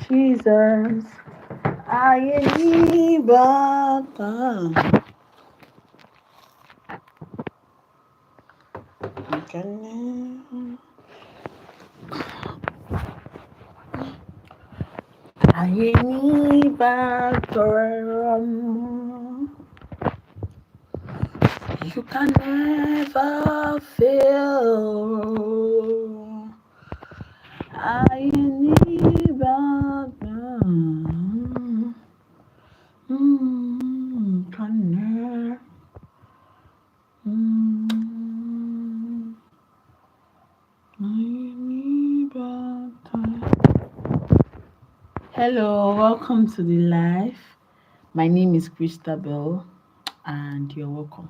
Jesus, I need Baba. I need Baba. You can never fail. I need Baba. Can never. Hello, welcome to the live. My name is Christabel, and you're welcome.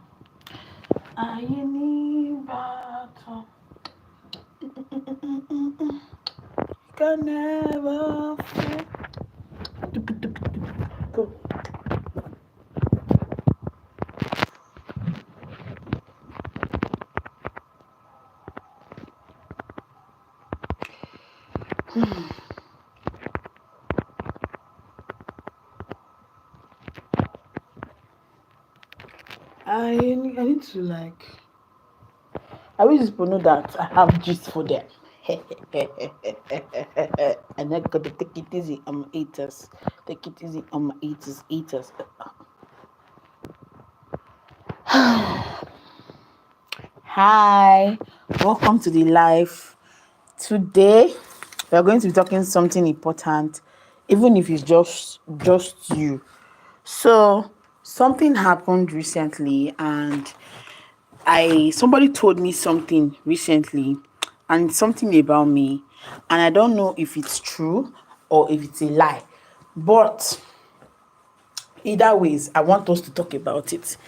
I need battle. Can never fail. Go. I need to I wish people know that I have gist for them. And I gotta take it easy on my haters. Take it easy on my haters. Hi, welcome to the live. Today we are going to be talking something important, even if it's just you. So something happened recently, and somebody told me something recently, and something about me, and I don't know if it's true or if it's a lie, but either ways I want us to talk about it.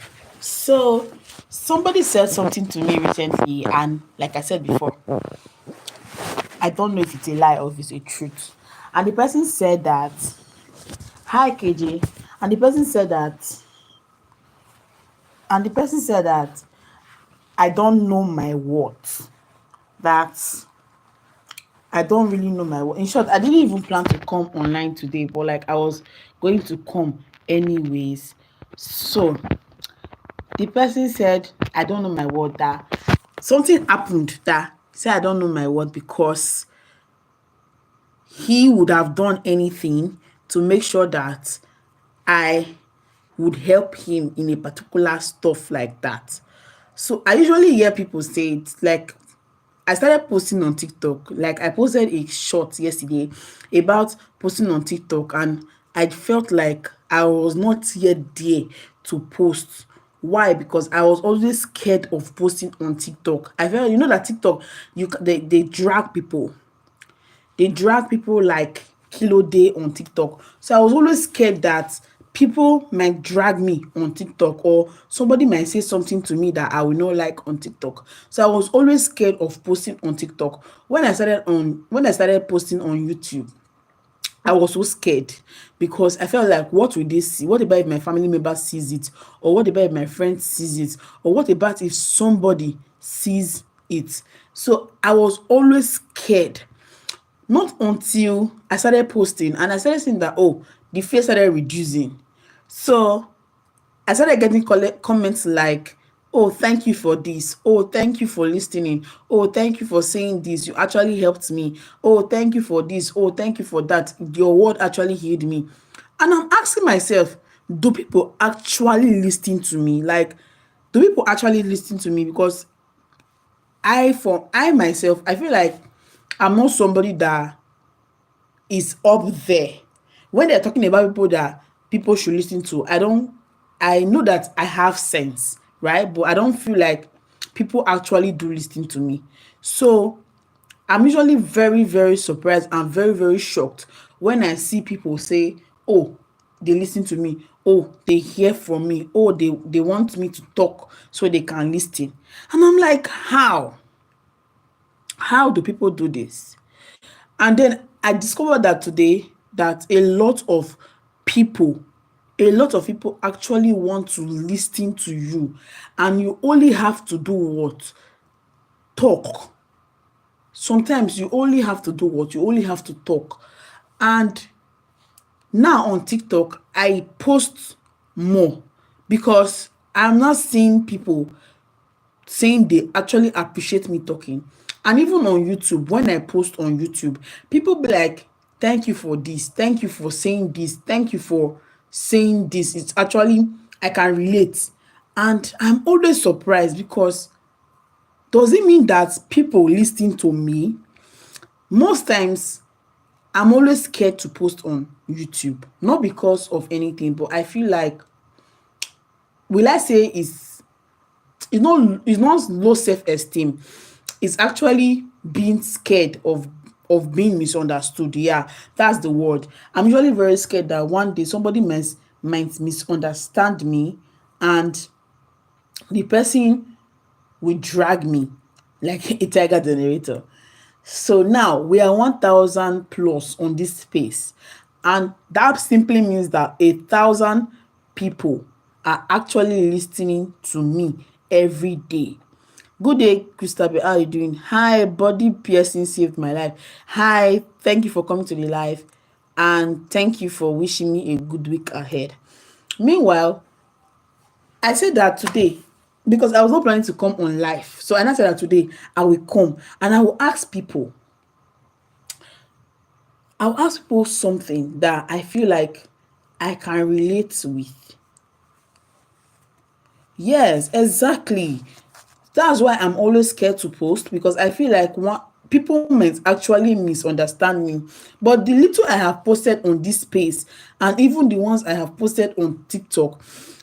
So somebody said something to me recently, and like I said before, I don't know if it's a lie or if it's a truth. And the person said that, hi KJ, and the person said that, I don't know my worth. That I don't really know my worth. In short, I didn't even plan to come online today, but like I was going to come anyways. So the person said, I don't know my worth. That something happened that said I don't know my worth because he would have done anything to make sure that I would help him in a particular stuff like that. So I usually hear people say it, like I started posting on TikTok. Like I posted a short yesterday about posting on TikTok, and I felt like I was not yet there to post. Why? Because I was always scared of posting on TikTok. I felt, that TikTok, they drag people. They drag people like Kilo Day on TikTok. So I was always scared that people might drag me on TikTok, or somebody might say something to me that I will not like on TikTok. So I was always scared of posting on TikTok. When I started posting on YouTube, I was so scared because I felt like, what will they see? What about if my family member sees it? Or what about if my friend sees it? Or what about if somebody sees it? So I was always scared. Not until I started posting and I started seeing that, oh, the fear started reducing. So I started getting comments like, oh, thank you for this. Oh, thank you for listening. Oh, thank you for saying this. You actually helped me. Oh, thank you for this. Oh, thank you for that. Your word actually healed me. And I'm asking myself, do people actually listen to me? Like, do people actually listen to me? Because I myself, I feel like I'm not somebody that is up there. When they're talking about people that people should listen to, I know that I have sense, right? But I don't feel like people actually do listen to me. So I'm usually very, very surprised and very, very shocked when I see people say, oh, they listen to me. Oh, they hear from me. Oh, they want me to talk so they can listen. And I'm like, how? How do people do this? And then I discovered that today that people, a lot of people actually want to listen to you, and you only have to do what? Talk. Sometimes you only have to do what? You only have to talk. And Now on TikTok, I post more because I'm not seeing people saying they actually appreciate me talking. And even on YouTube, when I post on YouTube, people be like, thank you for this, thank you for saying this, thank you for saying this. It's actually, I can relate. And I'm always surprised because does it mean that people listening to me? Most times I'm always scared to post on YouTube, not because of anything, but I feel like, will I say it's not low self-esteem. It's actually being scared of being misunderstood. Yeah, that's the word. I'm usually very scared that one day somebody might misunderstand me, and the person will drag me like a tiger generator. So now we are 1,000 plus on this space, and that simply means that 1,000 people are actually listening to me every day. Good day, Christabel. How are you doing? Hi, body piercing saved my life. Hi, thank you for coming to the live, and thank you for wishing me a good week ahead. Meanwhile, I said that today because I was not planning to come on live. So I said that today I will come and I will ask people. I'll ask people something that I feel like I can relate with. Yes, exactly. That's why I'm always scared to post, because I feel like people might actually misunderstand me. But the little I have posted on this space, and even the ones I have posted on TikTok,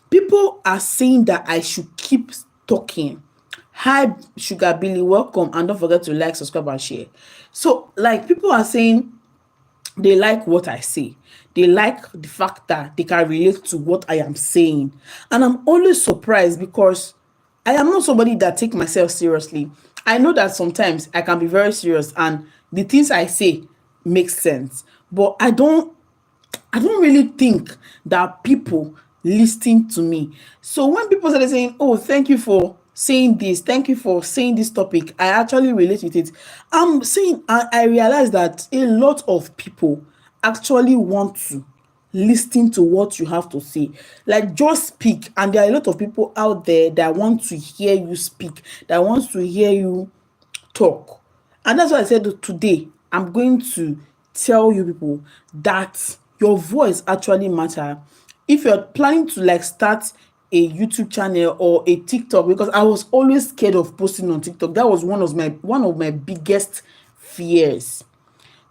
people are saying that I should keep talking. Hi, Sugar Billy, welcome, and don't forget to like, subscribe, and share. So, like, people are saying they like what I say. They like the fact that they can relate to what I am saying. And I'm always surprised because I am not somebody that take myself seriously. I know that sometimes I can be very serious and the things I say make sense. But I don't really think that people listen to me. So when people started saying, "Oh, thank you for saying this, thank you for saying this topic," I actually relate with it. I'm saying I realize that a lot of people actually want to listen to what you have to say. Like, just speak, and there are a lot of people out there that want to hear you speak, that wants to hear you talk. And that's why I said today I'm going to tell you people that your voice actually matter. If you're planning to like start a YouTube channel or a TikTok, because I was always scared of posting on TikTok. That was one of my biggest fears.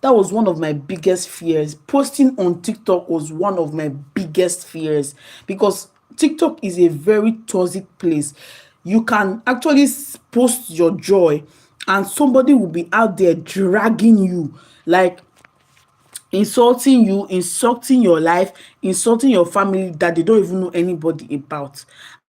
That was one of my biggest fears. Posting on TikTok was one of my biggest fears because TikTok is a very toxic place. You can actually post your joy and somebody will be out there dragging you, like insulting you, insulting your life, insulting your family that they don't even know anybody about.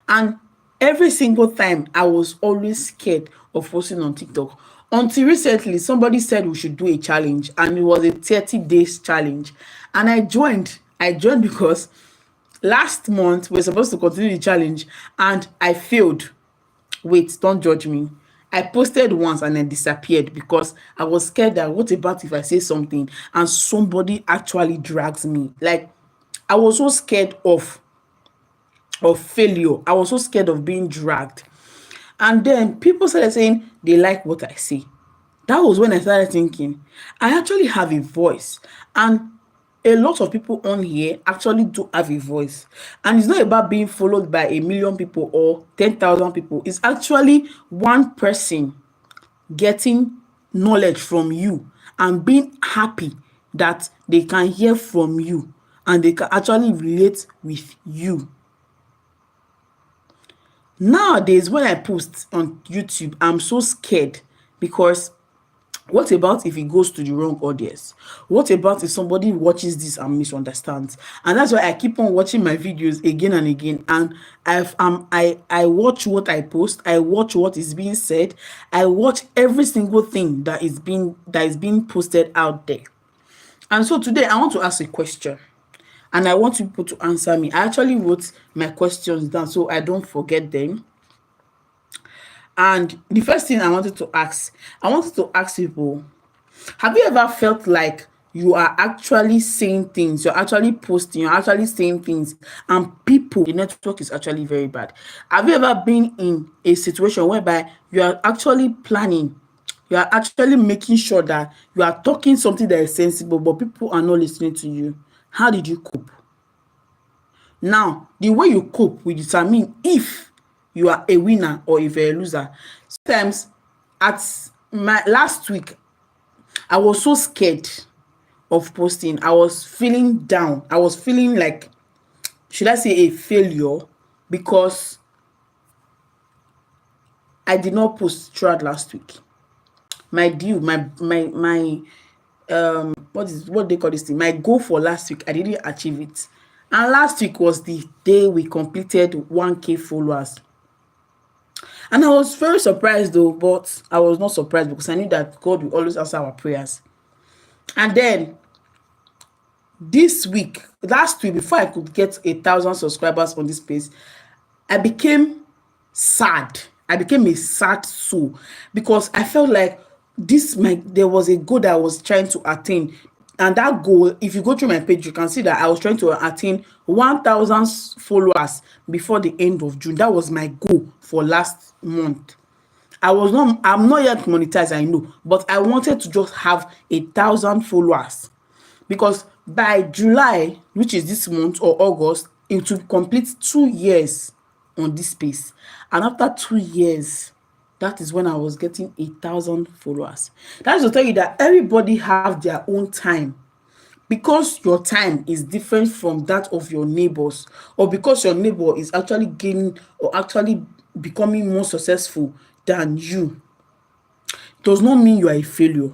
And every single time I was always scared of posting on TikTok. Until recently, somebody said we should do a challenge, and it was a 30 days challenge. And I joined. I joined because last month we are supposed to continue the challenge and I failed. Wait, don't judge me. I posted once and then disappeared because I was scared that what about if I say something and somebody actually drags me? Like, I was so scared of failure. I was so scared of being dragged. And then people started saying they like what I say. That was when I started thinking, I actually have a voice. And a lot of people on here actually do have a voice. And it's not about being followed by a million people or 10,000 people. It's actually one person getting knowledge from you and being happy that they can hear from you and they can actually relate with you. Nowadays, when I post on YouTube, I'm so scared because what about if it goes to the wrong audience? What about if somebody watches this and misunderstands? And that's why I keep on watching my videos again and again. And I watch what I post. I watch what is being said. I watch every single thing that is being posted out there. And so today I want to ask a question, and I want people to answer me. I actually wrote my questions down so I don't forget them. And the first thing I wanted to ask people, have you ever felt like you are actually saying things, you're actually posting, you're actually saying things, and people, the network is actually very bad. Have you ever been in a situation whereby you are actually planning, you are actually making sure that you are talking something that is sensible, but people are not listening to you? How did you cope? Now, the way you cope will determine if you are a winner or if you're a loser. Sometimes, at my last week, I was so scared of posting. I was feeling down. I was feeling like, should I say a failure? Because I did not post throughout last week. My due, my what they call this thing? My goal for last week, I didn't achieve it. And last week was the day we completed 1K followers. And I was very surprised though, but I was not surprised because I knew that God will always answer our prayers. And then this week, last week, before I could get 1,000 subscribers on this page, I became sad. I became a sad soul because I felt like there was a goal that I was trying to attain. And that goal, if you go through my page, you can see that I was trying to attain 1,000 followers before the end of June. That was my goal for last month. I'm not yet monetized, I know, but I wanted to just have 1,000 followers because by July, which is this month, or August, it will complete 2 years on this space. And after 2 years, that is when I was getting 1,000 followers. That is to tell you that everybody have their own time. Because your time is different from that of your neighbors, or because your neighbor is actually gaining or actually becoming more successful than you, does not mean you are a failure.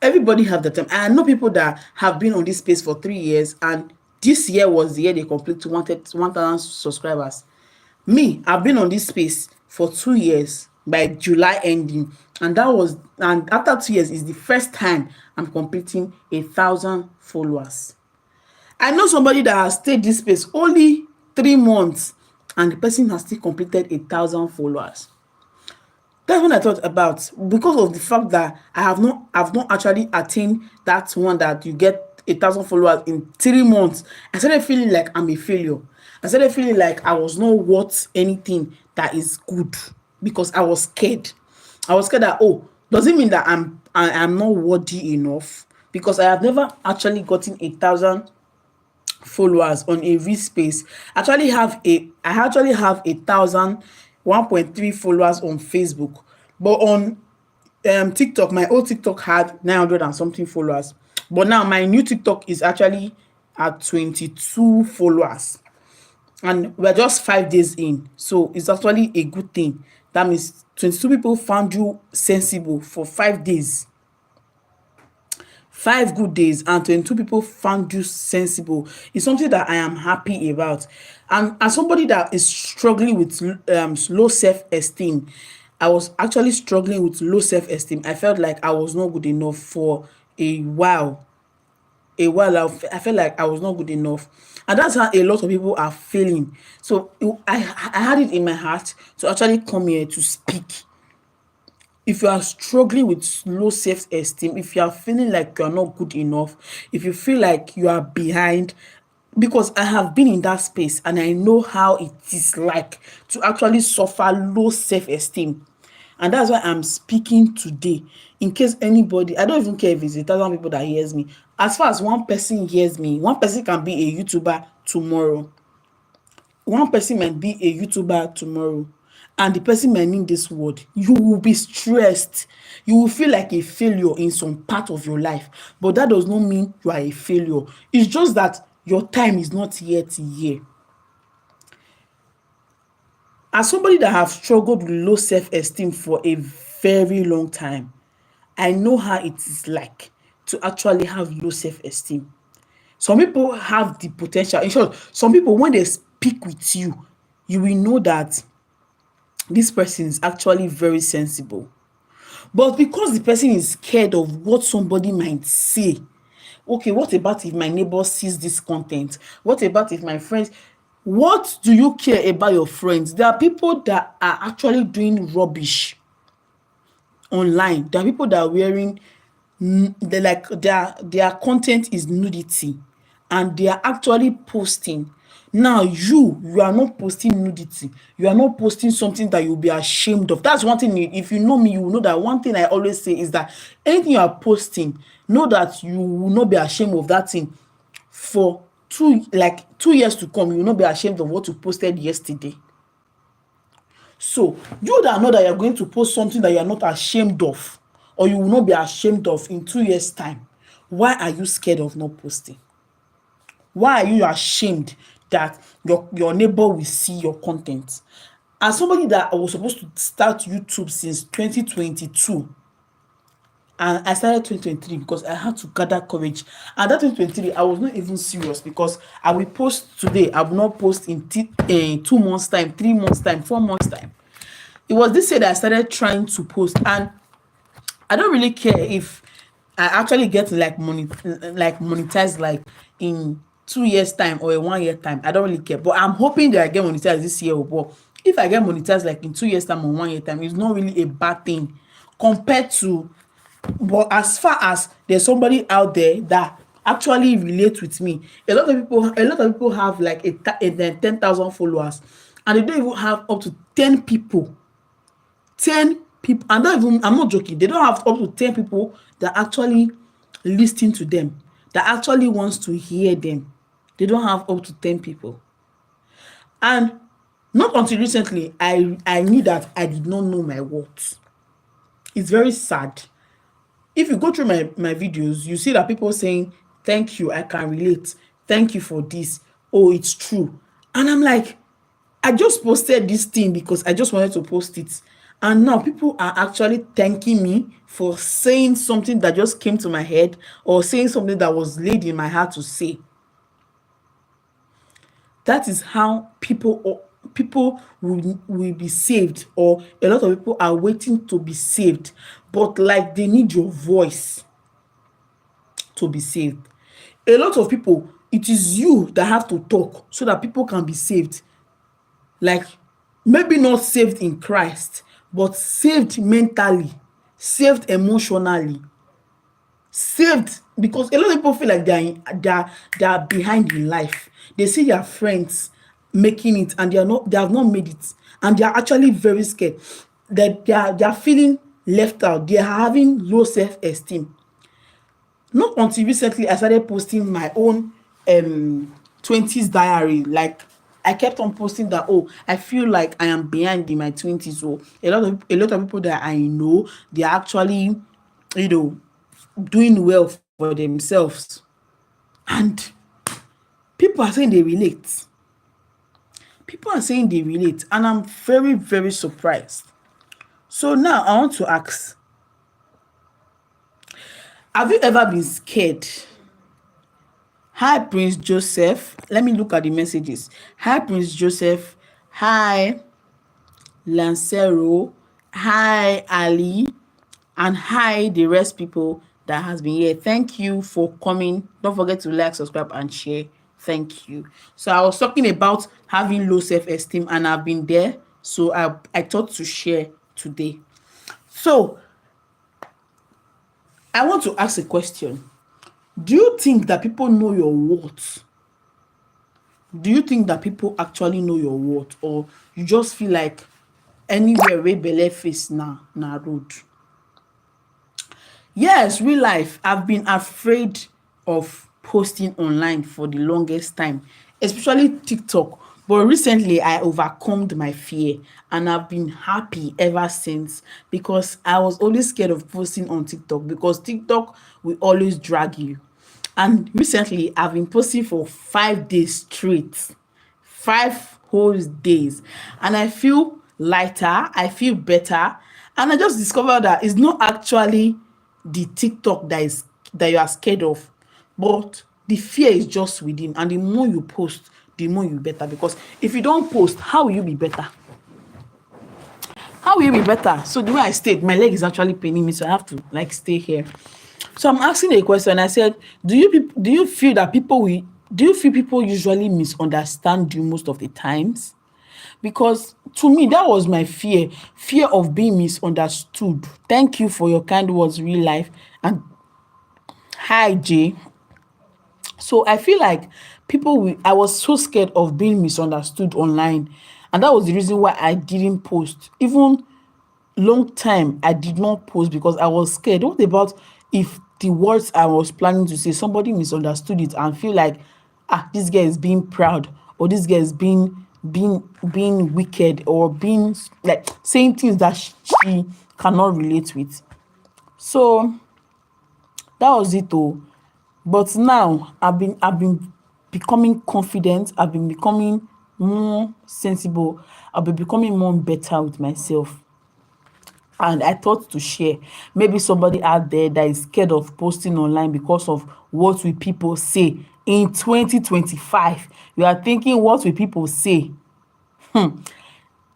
Everybody have the time. I know people that have been on this space for 3 years, and this year was the year they complete 1,000 subscribers. Me, I've been on this space for 2 years by July ending, and after 2 years is the first time I'm completing 1,000 followers. I know somebody that has stayed this space only 3 months, and the person has still completed 1,000 followers. That's what I thought about, because of the fact that I've not actually attained that one that you get 1,000 followers in 3 months. I started feeling like I'm a failure. I started feeling like I was not worth anything that is good because I was scared. I was scared that, oh, does it mean that I'm not worthy enough? Because I have never actually gotten 1,000 followers on a real space. I actually have 1,000 1.3 followers on Facebook, but on TikTok, my old TikTok had 900 and something followers, but now my new TikTok is actually at 22 followers, and we're just 5 days in, so it's actually a good thing. That means 22 people found you sensible for 5 days. 5 good days and 22 people found you sensible is something that I am happy about. And as somebody that is struggling with low self-esteem, I was actually struggling with low self-esteem. I felt like I was not good enough for a while. I felt like I was not good enough. And that's how a lot of people are feeling. So I had it in my heart to actually come here to speak. If you are struggling with low self-esteem, if you are feeling like you are not good enough, if you feel like you are behind, because I have been in that space and I know how it is like to actually suffer low self-esteem. And that's why I'm speaking today. In case anybody, I don't even care if it's 1,000 people that hears me. As far as one person hears me, one person can be a YouTuber tomorrow. One person might be a YouTuber tomorrow, and the person might need this word. You will be stressed. You will feel like a failure in some part of your life, but that does not mean you are a failure. It's just that your time is not yet here. As somebody that have struggled with low self-esteem for a very long time, I know how it is like to actually have low self-esteem. Some people have the potential. In short, some people, when they speak with you, you will know that this person is actually very sensible. But because the person is scared of what somebody might say, okay, what about if my neighbor sees this content? What about if my friends? What do you care about your friends? There are people that are actually doing rubbish online. There are people that are wearing they like their content is nudity, and they are actually posting. Now you are not posting nudity, you are not posting something that you'll be ashamed of. That's one thing. If you know me, you will know that one thing I always say is that anything you are posting, know that you will not be ashamed of that thing for 2 years to come. You will not be ashamed of what you posted yesterday. So you that know that you're going to post something that you are not ashamed of, or you will not be ashamed of in 2 years time, why are you scared of not posting? Why are you ashamed that your neighbor will see your content? As somebody that was supposed to start YouTube since 2022, and I started 2023 because I had to gather courage. And that 2023, I was not even serious, because I will post today, I will not post in 2 months time, 3 months time, 4 months time. It was this year that I started trying to post, and I don't really care if I actually get monetized like in 2 years time or in 1 year time. I don't really care, but I'm hoping that I get monetized this year. But if I get monetized like in 2 years time or 1 year time, it's not really a bad thing compared to. But as far as there's somebody out there that actually relates with me, a lot of people have like a 10,000 followers, and they don't even have up to 10 people. 10 people, and not even, I'm not joking, they don't have up to 10 people that actually listen to them, that actually wants to hear them. They don't have up to 10 people. And not until recently I knew that I did not know my worth. It's very sad. If you go through my videos, you see that people saying, thank you, I can relate, thank you for this, oh, it's true. And I'm like, I just posted this thing because I just wanted to post it. And now people are actually thanking me for saying something that just came to my head, or saying something that was laid in my heart to say. That is how people will be saved, or a lot of people are waiting to be saved, but like they need your voice to be saved. A lot of people, it is you that have to talk so that people can be saved. Like, maybe not saved in Christ, but saved mentally, saved emotionally, saved, because a lot of people feel like they are behind in life. They see their friends making it, and they have not made it, and they are actually very scared that they are feeling left out. They are having low self-esteem. Not until recently I started posting my own 20s diary. Like, I kept on posting that, oh, I feel like I am behind in my 20s. So a lot of people that I know, they are actually, doing well for themselves. And people are saying they relate. People are saying they relate, and I'm very, very surprised. So now I want to ask, have you ever been scared? Hi, Prince Joseph. Let me look at the messages. Hi, Prince Joseph. Hi, Lancero. Hi, Ali. And hi, the rest people that has been here. Thank you for coming. Don't forget to like, subscribe, and share. Thank you. So I was talking about having low self-esteem, and I've been there. So I thought to share today. So I want to ask a question. Do you think that people know your worth? Do you think that people actually know your worth, or you just feel like anywhere wey belle face na road? Yes, real life, I've been afraid of posting online for the longest time, especially TikTok. But recently, I overcome my fear, and I've been happy ever since, because I was always scared of posting on TikTok, because TikTok will always drag you. And recently, I've been posting for 5 days straight, 5 whole days, and I feel lighter, I feel better, and I just discovered that it's not actually the TikTok that you are scared of, but the fear is just within. And the more you post, the more you better. Because if you don't post, how will you be better? How will you be better? So the way I stayed, my leg is actually paining me, so I have to like stay here. So I'm asking a question. I said, do you feel that people usually misunderstand you most of the times? Because to me, that was my fear of being misunderstood. Thank you for your kind words, real life. And Hi Jay. So I feel like I was so scared of being misunderstood online, and that was the reason why I didn't post. Even long time I did not post because I was scared. What about if the words I was planning to say, somebody misunderstood it and feel like, this guy is being proud, or this guy is being wicked, or being like saying things that she cannot relate with. So that was it though. But now I've been becoming confident. I've been becoming more sensible. I've been becoming more better with myself. And I thought to share. Maybe somebody out there that is scared of posting online because of what will people say in 2025. You are thinking, what will people say?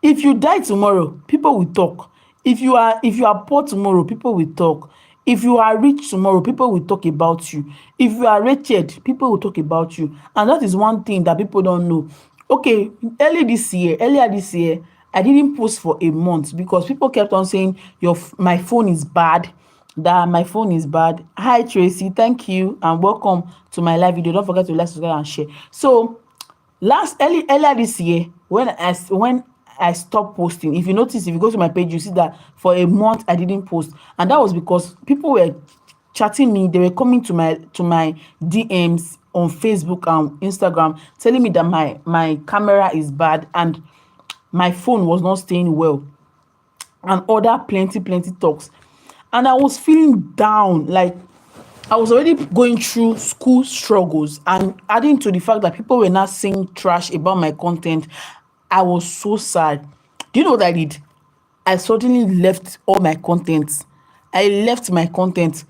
If you die tomorrow, people will talk. If you are poor tomorrow, people will talk. If you are rich tomorrow, people will talk about you. If you are wretched, people will talk about you. And that is one thing that people don't know. Okay, earlier this year, I didn't post for a month because people kept on saying my phone is bad, that my phone is bad. Hi Tracy, thank you and welcome to my live video. Don't forget to like, subscribe and share. So earlier this year, when I stopped posting, if you notice, if you go to my page, you see that for a month I didn't post, and that was because people were chatting me. They were coming to my DMs on Facebook and Instagram, telling me that my camera is bad and my phone was not staying well, and other plenty talks. And I was feeling down, like I was already going through school struggles, and adding to the fact that people were not saying trash about my content, I was so sad. Do you know what I did? I suddenly left all my content. I left my content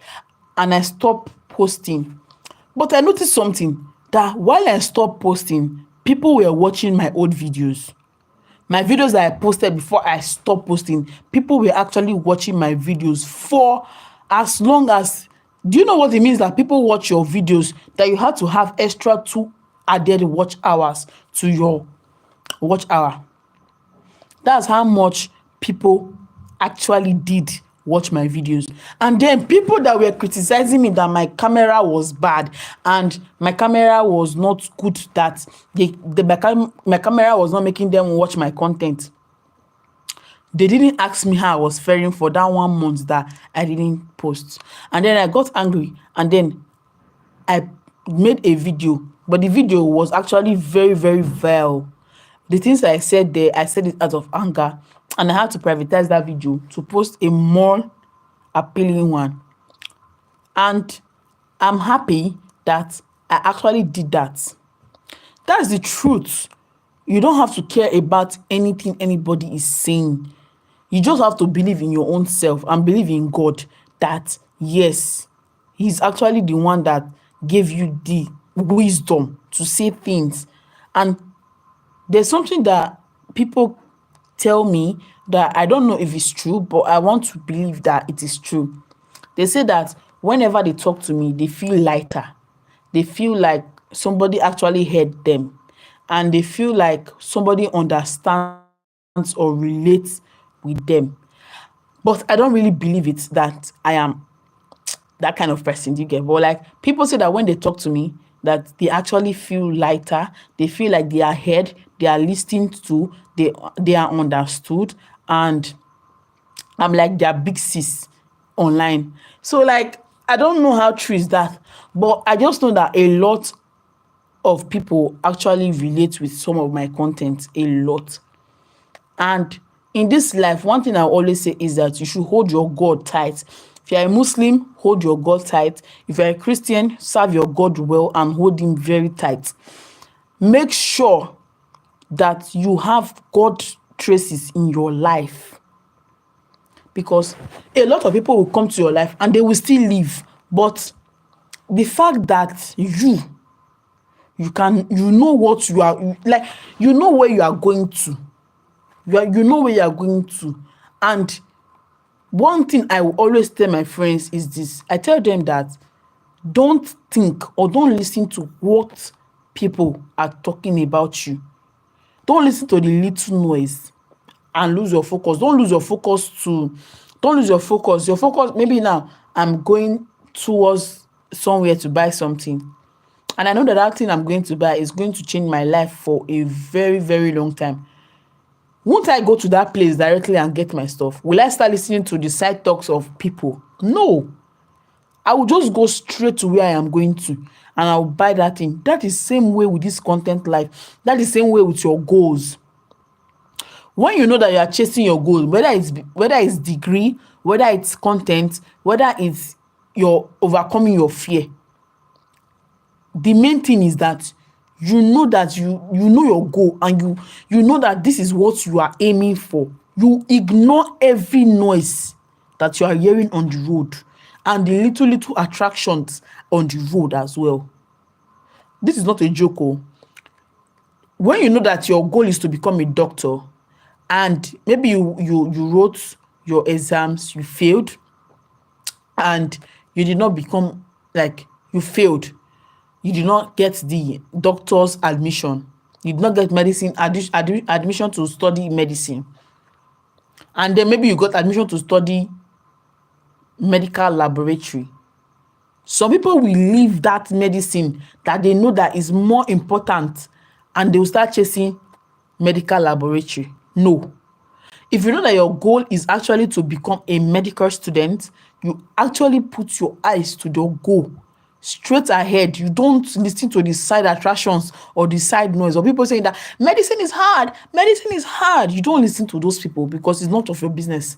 and I stopped posting. But I noticed something, that while I stopped posting, people were watching my old videos. My videos that I posted before I stopped posting, people were actually watching my videos for as long as. Do you know what it means that people watch your videos, that you have to have extra 2 added watch hours to your watch hour? That's how much people actually did watch my videos. And then people that were criticizing me that my camera was bad and my camera was not good, that my camera was not making them watch my content, they didn't ask me how I was faring for that 1 month that I didn't post. And then I got angry, and then I made a video, but the video was actually very vile. The things I said there, I said it out of anger, and I had to privatize that video to post a more appealing one. And I'm happy that I actually did that. That's the truth. You don't have to care about anything anybody is saying. You just have to believe in your own self and believe in God, that yes, he's actually the one that gave you the wisdom to say things. And there's something that people tell me that I don't know if it's true, but I want to believe that it is true. They say that whenever they talk to me, they feel lighter. They feel like somebody actually heard them, and they feel like somebody understands or relates with them. But I don't really believe it, that I am that kind of person. Do you get? But like, people say that when they talk to me, that they actually feel lighter. They feel like they are heard, they are listened to, they are understood, and I'm like their big sis online. So like, I don't know how true is that, but I just know that a lot of people actually relate with some of my content, a lot. And in this life, one thing I always say is that you should hold your God tight. If you're a Muslim, hold your God tight. If you're a Christian, serve your God well and hold him very tight. Make sure that you have God traces in your life, because a lot of people will come to your life and they will still leave. But the fact that you know what you are, like, you know where you are going to. You know where you are going to. And one thing I will always tell my friends is this. I tell them that don't think or don't listen to what people are talking about you. Don't listen to the little noise and lose your focus. Don't lose your focus. Maybe now I'm going towards somewhere to buy something, and I know that that thing I'm going to buy is going to change my life for a very, very long time, won't I go to that place directly and get my stuff? Will I start listening to the side talks of people? No. I will just go straight to where I am going to, and I'll buy that thing. That is same way with this content life. That is same way with your goals. When you know that you are chasing your goal, whether it's degree, whether it's content, whether it's you're overcoming your fear, the main thing is that you know that you know your goal, and you know that this is what you are aiming for. You ignore every noise that you are hearing on the road, and the little attractions on the road as well. This is not a joke. When you know that your goal is to become a doctor, and maybe you wrote your exams, you failed, and you did not become, like, you failed, you did not get the doctor's admission, you did not get medicine admission to study medicine, and then maybe you got admission to study medical laboratory. Some people will leave that medicine that they know that is more important, and they will start chasing medical laboratory. No. If you know that your goal is actually to become a medical student, you actually put your eyes to the goal straight ahead. You don't listen to the side attractions or the side noise, or people saying that medicine is hard. You don't listen to those people, because it's not of your business.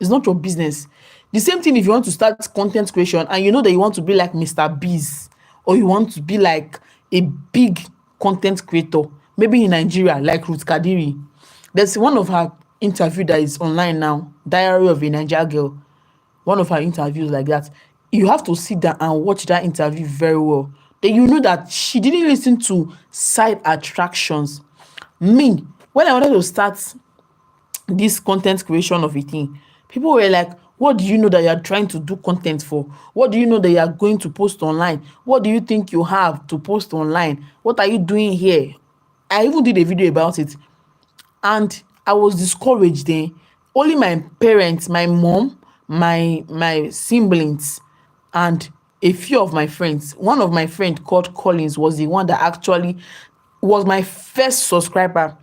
It's not your business. The same thing if you want to start content creation and you know that you want to be like Mr. Beast, or you want to be like a big content creator, maybe in Nigeria, like Ruth Kadiri. There's one of her interview that is online now, Diary of a Niger Girl. One of her interviews like that. You have to sit down and watch that interview very well. Then you know that she didn't listen to side attractions. Me, when I wanted to start this content creation of a thing, people were like, what do you know that you are trying to do content for? What do you know that you are going to post online? What do you think you have to post online? What are you doing here? I even did a video about it, and I was discouraged then. Only my parents, my mom, my siblings, and a few of my friends. One of my friend called Collins was the one that actually was my first subscriber.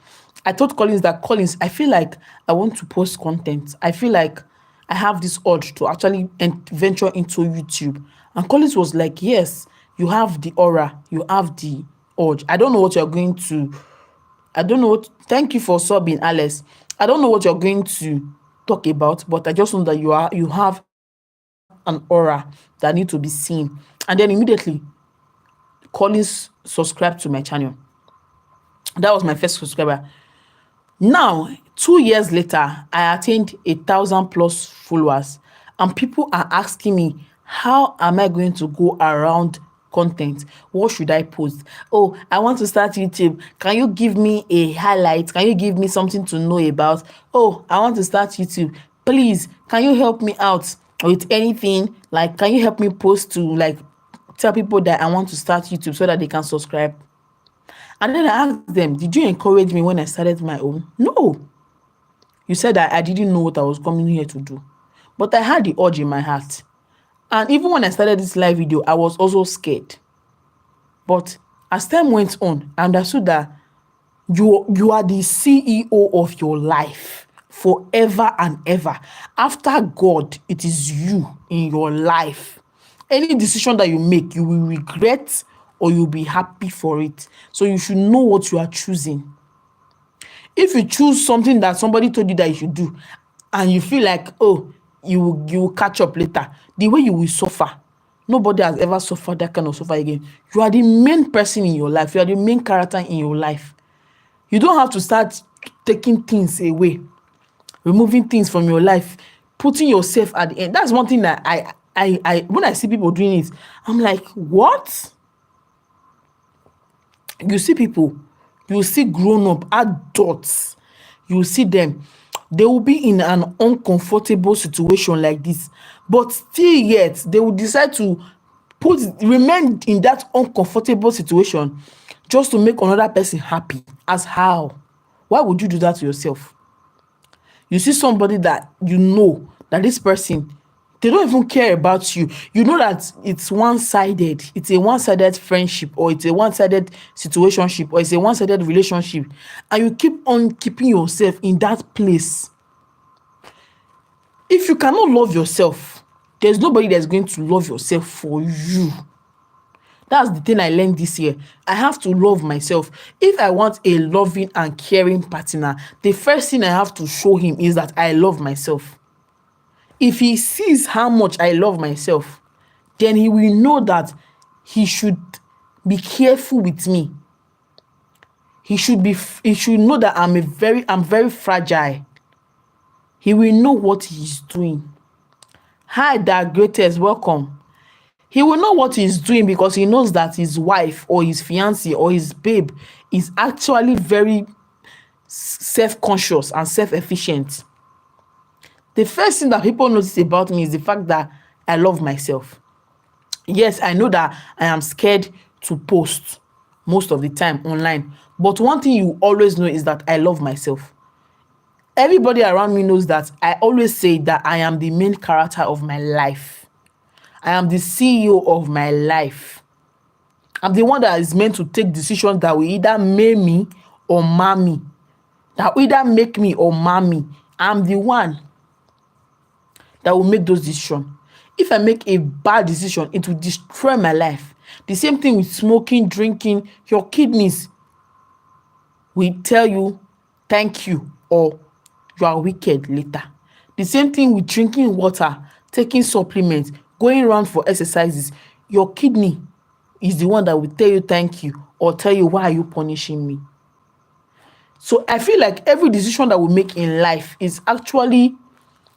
I told Collins that, Collins, I feel like I want to post content. I feel like I have this urge to actually venture into YouTube. And Collins was like, yes, you have the aura, you have the urge. I don't know what you're going to, thank you for subbing, Alice. I don't know what you're going to talk about, but I just know that you have an aura that need to be seen. And then immediately, Collins subscribed to my channel. That was my first subscriber. Now, 2 years later, I attained 1,000+ followers, and people are asking me, how am I going to go around content? What should I post? Oh, I want to start YouTube. Can you give me a highlight? Can you give me something to know about? Oh, I want to start YouTube. Please, can you help me out with anything? Like, can you help me post to, like, tell people that I want to start YouTube so that they can subscribe? And then I asked them, did you encourage me when I started my own? No. You said that I didn't know what I was coming here to do. But I had the urge in my heart. And even when I started this live video, I was also scared. But as time went on, I understood that you are the CEO of your life forever and ever. After God, it is you in your life. Any decision that you make, you will regret or you'll be happy for it. So you should know what you are choosing. If you choose something that somebody told you that you should do, and you feel like, oh, you will catch up later, the way you will suffer, nobody has ever suffered that kind of suffer again. You are the main person in your life. You are the main character in your life. You don't have to start taking things away, removing things from your life, putting yourself at the end. That's one thing that I when I see people doing it, I'm like, what? You see people, you see grown-up adults, you see them, they will be in an uncomfortable situation like this, but still yet they will decide to remain in that uncomfortable situation just to make another person happy. As how? Why would you do that to yourself? You see somebody that you know that this person They don't even care about you. You know that it's one-sided. It's a one-sided friendship, or it's a one-sided situationship, or it's a one-sided relationship. And you keep on keeping yourself in that place. If you cannot love yourself, there's nobody that's going to love yourself for you. That's the thing I learned this year. I have to love myself. If I want a loving and caring partner, the first thing I have to show him is that I love myself. If he sees how much I love myself, then he will know that he should be careful with me. He should know that I'm very fragile. He will know what he's doing. Hi, that greatest, welcome. He will know what he's doing because he knows that his wife or his fiancé or his babe is actually very self-conscious and self-efficient. The first thing that people notice about me is the fact that I love myself. Yes, I know that I am scared to post most of the time online. But one thing you always know is that I love myself. Everybody around me knows that I always say that I am the main character of my life. I am the CEO of my life. I'm the one that is meant to take decisions that will either make me or mar me. That will either make me or mar me. I'm the one that will make those decisions. If I make a bad decision, it will destroy my life. The same thing with smoking, drinking. Your kidneys will tell you thank you or you are wicked later. The same thing with drinking water, taking supplements, going around for exercises. Your kidney is the one that will tell you thank you or tell you why are you punishing me. So I feel like every decision that we make in life is actually,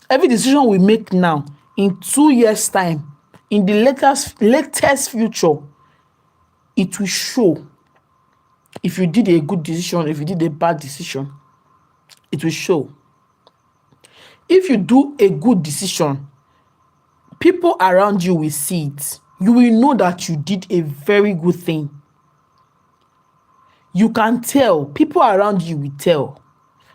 every decision we make now, in 2 years' time, in the latest future, it will show if you did a good decision, if you did a bad decision. It will show. If you do a good decision, people around you will see it. You will know that you did a very good thing. You can tell. People around you will tell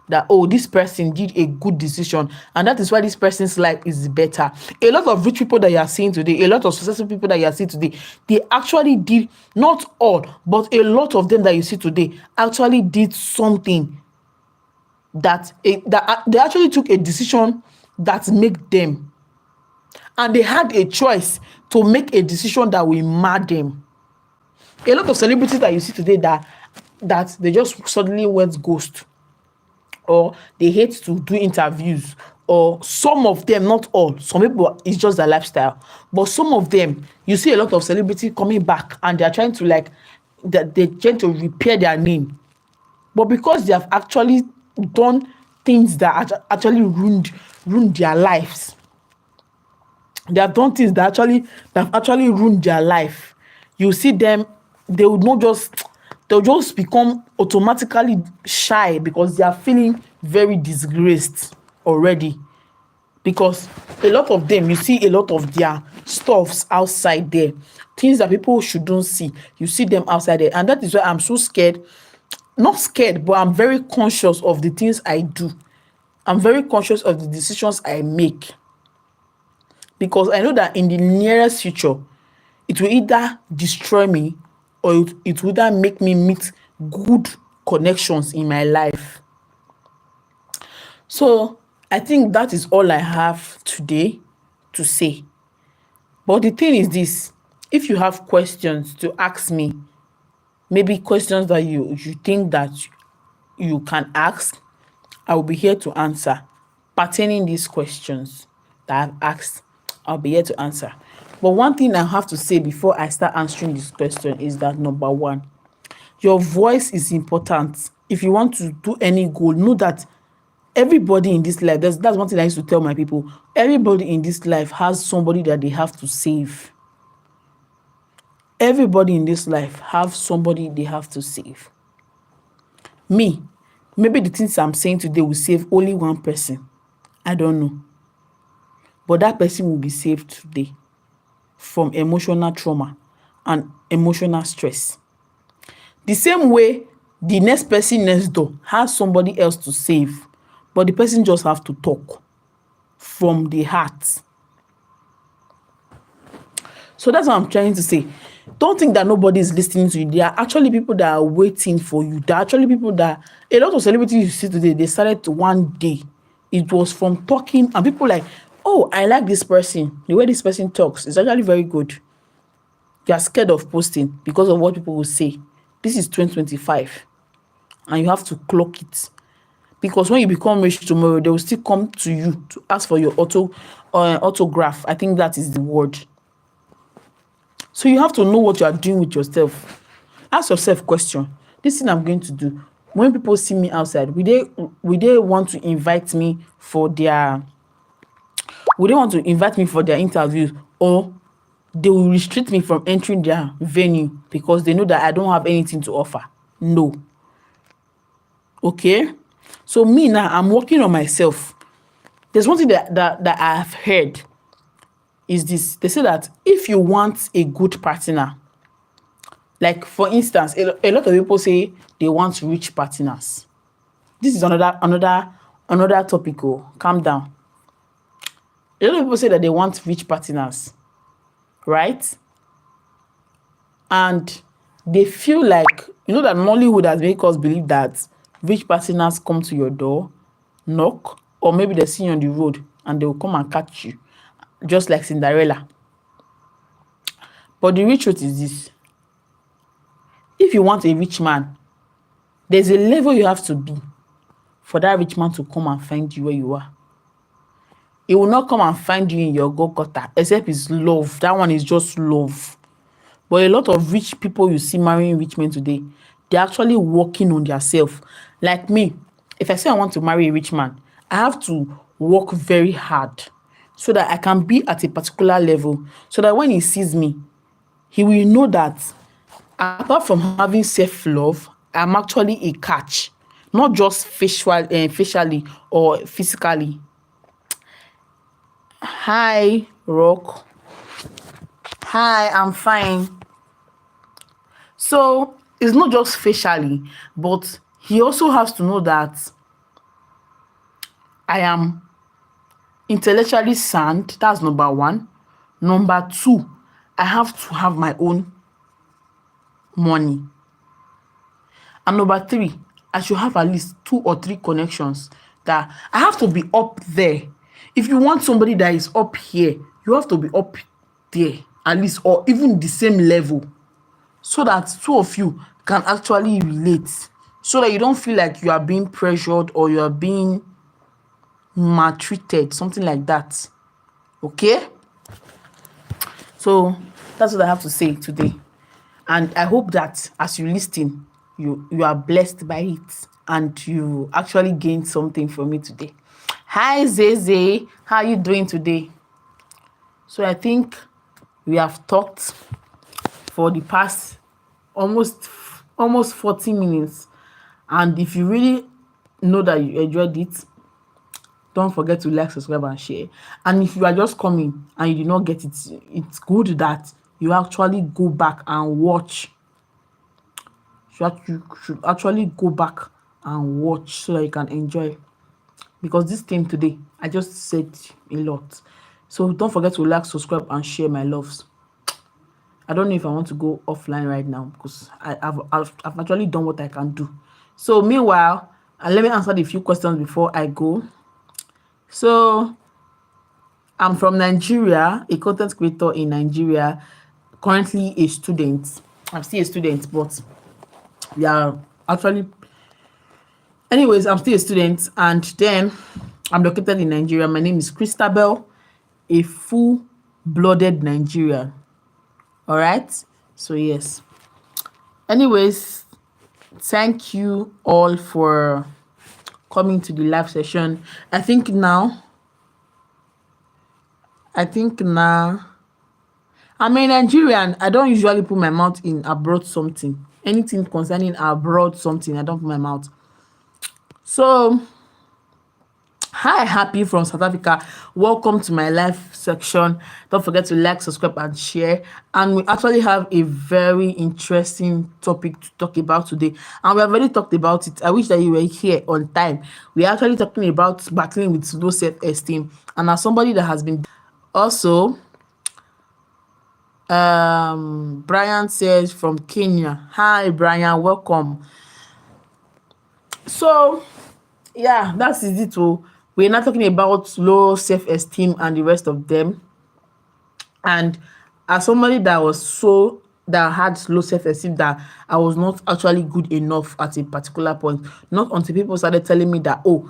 that, oh, this person did a good decision, and that is why this person's life is better. A lot of rich people that you are seeing today, a lot of successful people that you are seeing today, they actually did, not all, but a lot of them that you see today actually did something that they actually took a decision that made them, and they had a choice to make a decision that will mar them. A lot of celebrities that you see today that they just suddenly went ghost, or they hate to do interviews, or some of them, not all, some people it's just their lifestyle, but some of them, you see a lot of celebrities coming back and they're trying to they're trying to repair their name, but because they have actually done things that actually ruined their lives. They have done things that have actually ruined their life. You see them, they'll just become automatically shy because they are feeling very disgraced already. Because a lot of them, you see a lot of their stuffs outside there, things that people shouldn't see. You see them outside there, and that is why I'm so scared. Not scared, but I'm very conscious of the things I do. I'm very conscious of the decisions I make. Because I know that in the nearest future, it will either destroy me or it will either make me meet good connections in my life. So I think that is all I have today to say. But the thing is this, if you have questions to ask me, maybe questions that you think that you can ask, I will be here to answer. Pertaining these questions that I've asked, I'll be here to answer. But one thing I have to say before I start answering this question is that, number one, your voice is important. If you want to do any goal, know that everybody in this life, that's one thing I used to tell my people, everybody in this life has somebody that they have to save. Everybody in this life have somebody they have to save. Me, maybe the things I'm saying today will save only one person. I don't know. But that person will be saved today from emotional trauma and emotional stress. The same way the next person next door has somebody else to save, but the person just have to talk from the heart. So that's what I'm trying to say. Don't think that nobody is listening to you. There are actually people that are waiting for you. There are actually people that, a lot of celebrities you see today, they started one day. It was from talking, and people like, oh, I like this person. The way this person talks is actually very good. You are scared of posting because of what people will say. This is 2025, and you have to clock it. Because when you become rich tomorrow, they will still come to you to ask for your autograph. I think that is the word. So you have to know what you are doing with yourself. Ask yourself question. This thing I'm going to do, when people see me outside, will they want to invite me for their interview, or they will restrict me from entering their venue because they know that I don't have anything to offer? No. Okay? So me now, I'm working on myself. There's one thing that I have heard is this. They say that if you want a good partner, like for instance, a lot of people say they want rich partners. This is another topic. Oh, calm down. A lot of people say that they want rich partners, right? And they feel like, that Nollywood has made us believe that rich partners come to your door, knock, or maybe they see you on the road and they will come and catch you, just like Cinderella. But the real truth is this. If you want a rich man, there's a level you have to be for that rich man to come and find you where you are. He will not come and find you in your Golgotha, except it's love. That one is just love. But a lot of rich people you see marrying rich men today, they're actually working on themselves. Like me, if I say I want to marry a rich man, I have to work very hard so that I can be at a particular level, so that when he sees me, he will know that apart from having self-love, I'm actually a catch, not just facially or physically. Hi, Rock. Hi, I'm fine. So it's not just facially, but he also has to know that I am intellectually sound. That's number one. Number two, I have to have my own money. And number three, I should have at least 2 or 3 connections. That I have to be up there. If you want somebody that is up here, you have to be up there at least, or even the same level, so that 2 of you can actually relate, so that you don't feel like you are being pressured or you are being maltreated, something like that. Okay? So that's what I have to say today. And I hope that as you listen, you are blessed by it and you actually gained something from it today. Hi, Zeze. How are you doing today? So I think we have talked for the past almost 40 minutes. And if you really know that you enjoyed it, don't forget to like, subscribe, and share. And if you are just coming and you did not get it, it's good that you actually go back and watch. You should actually go back and watch so that you can enjoy. Because this thing today, I just said a lot. So don't forget to like, subscribe, and share, my loves. I don't know if I want to go offline right now because I've actually done what I can do. So meanwhile, let me answer the few questions before I go. So I'm from Nigeria, a content creator in Nigeria, currently a student. I'm still a student, but we are actually... Anyways, I'm still a student, and then I'm located in Nigeria. My name is Christabel, a full-blooded Nigerian. All right? So, yes. Anyways, thank you all for coming to the live session. I think now I'm a Nigerian. I don't usually put my mouth in abroad something. Anything concerning abroad something, I don't put my mouth. So, hi, Happy from South Africa. Welcome to my live section. Don't forget to like, subscribe, and share. And we actually have a very interesting topic to talk about today. And we have already talked about it. I wish that you were here on time. We are actually talking about battling with low self-esteem. And as somebody that has been... Also, Brian says from Kenya. Hi, Brian. Welcome. So, yeah, that's easy to. We're not talking about low self-esteem and the rest of them. And as somebody that had low self-esteem, that I was not actually good enough at a particular point, not until people started telling me that, oh,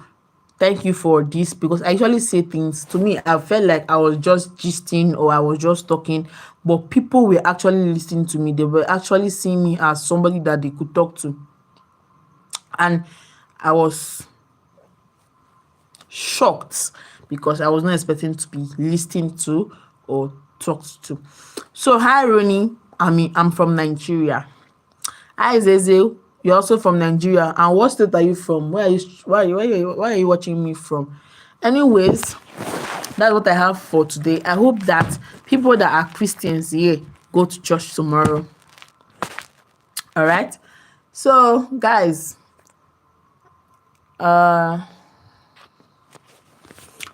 thank you for this, because I usually say things. To me, I felt like I was just gisting or I was just talking, but people were actually listening to me. They were actually seeing me as somebody that they could talk to, and I was shocked because I was not expecting to be listened to or talked to. So hi Ronnie, I'm from Nigeria. Hi Zeze, you're also from Nigeria. And what state are you from? Where are you watching me from? Anyways, that's what I have for today. I hope that people that are Christians here go to church tomorrow. All right. So guys,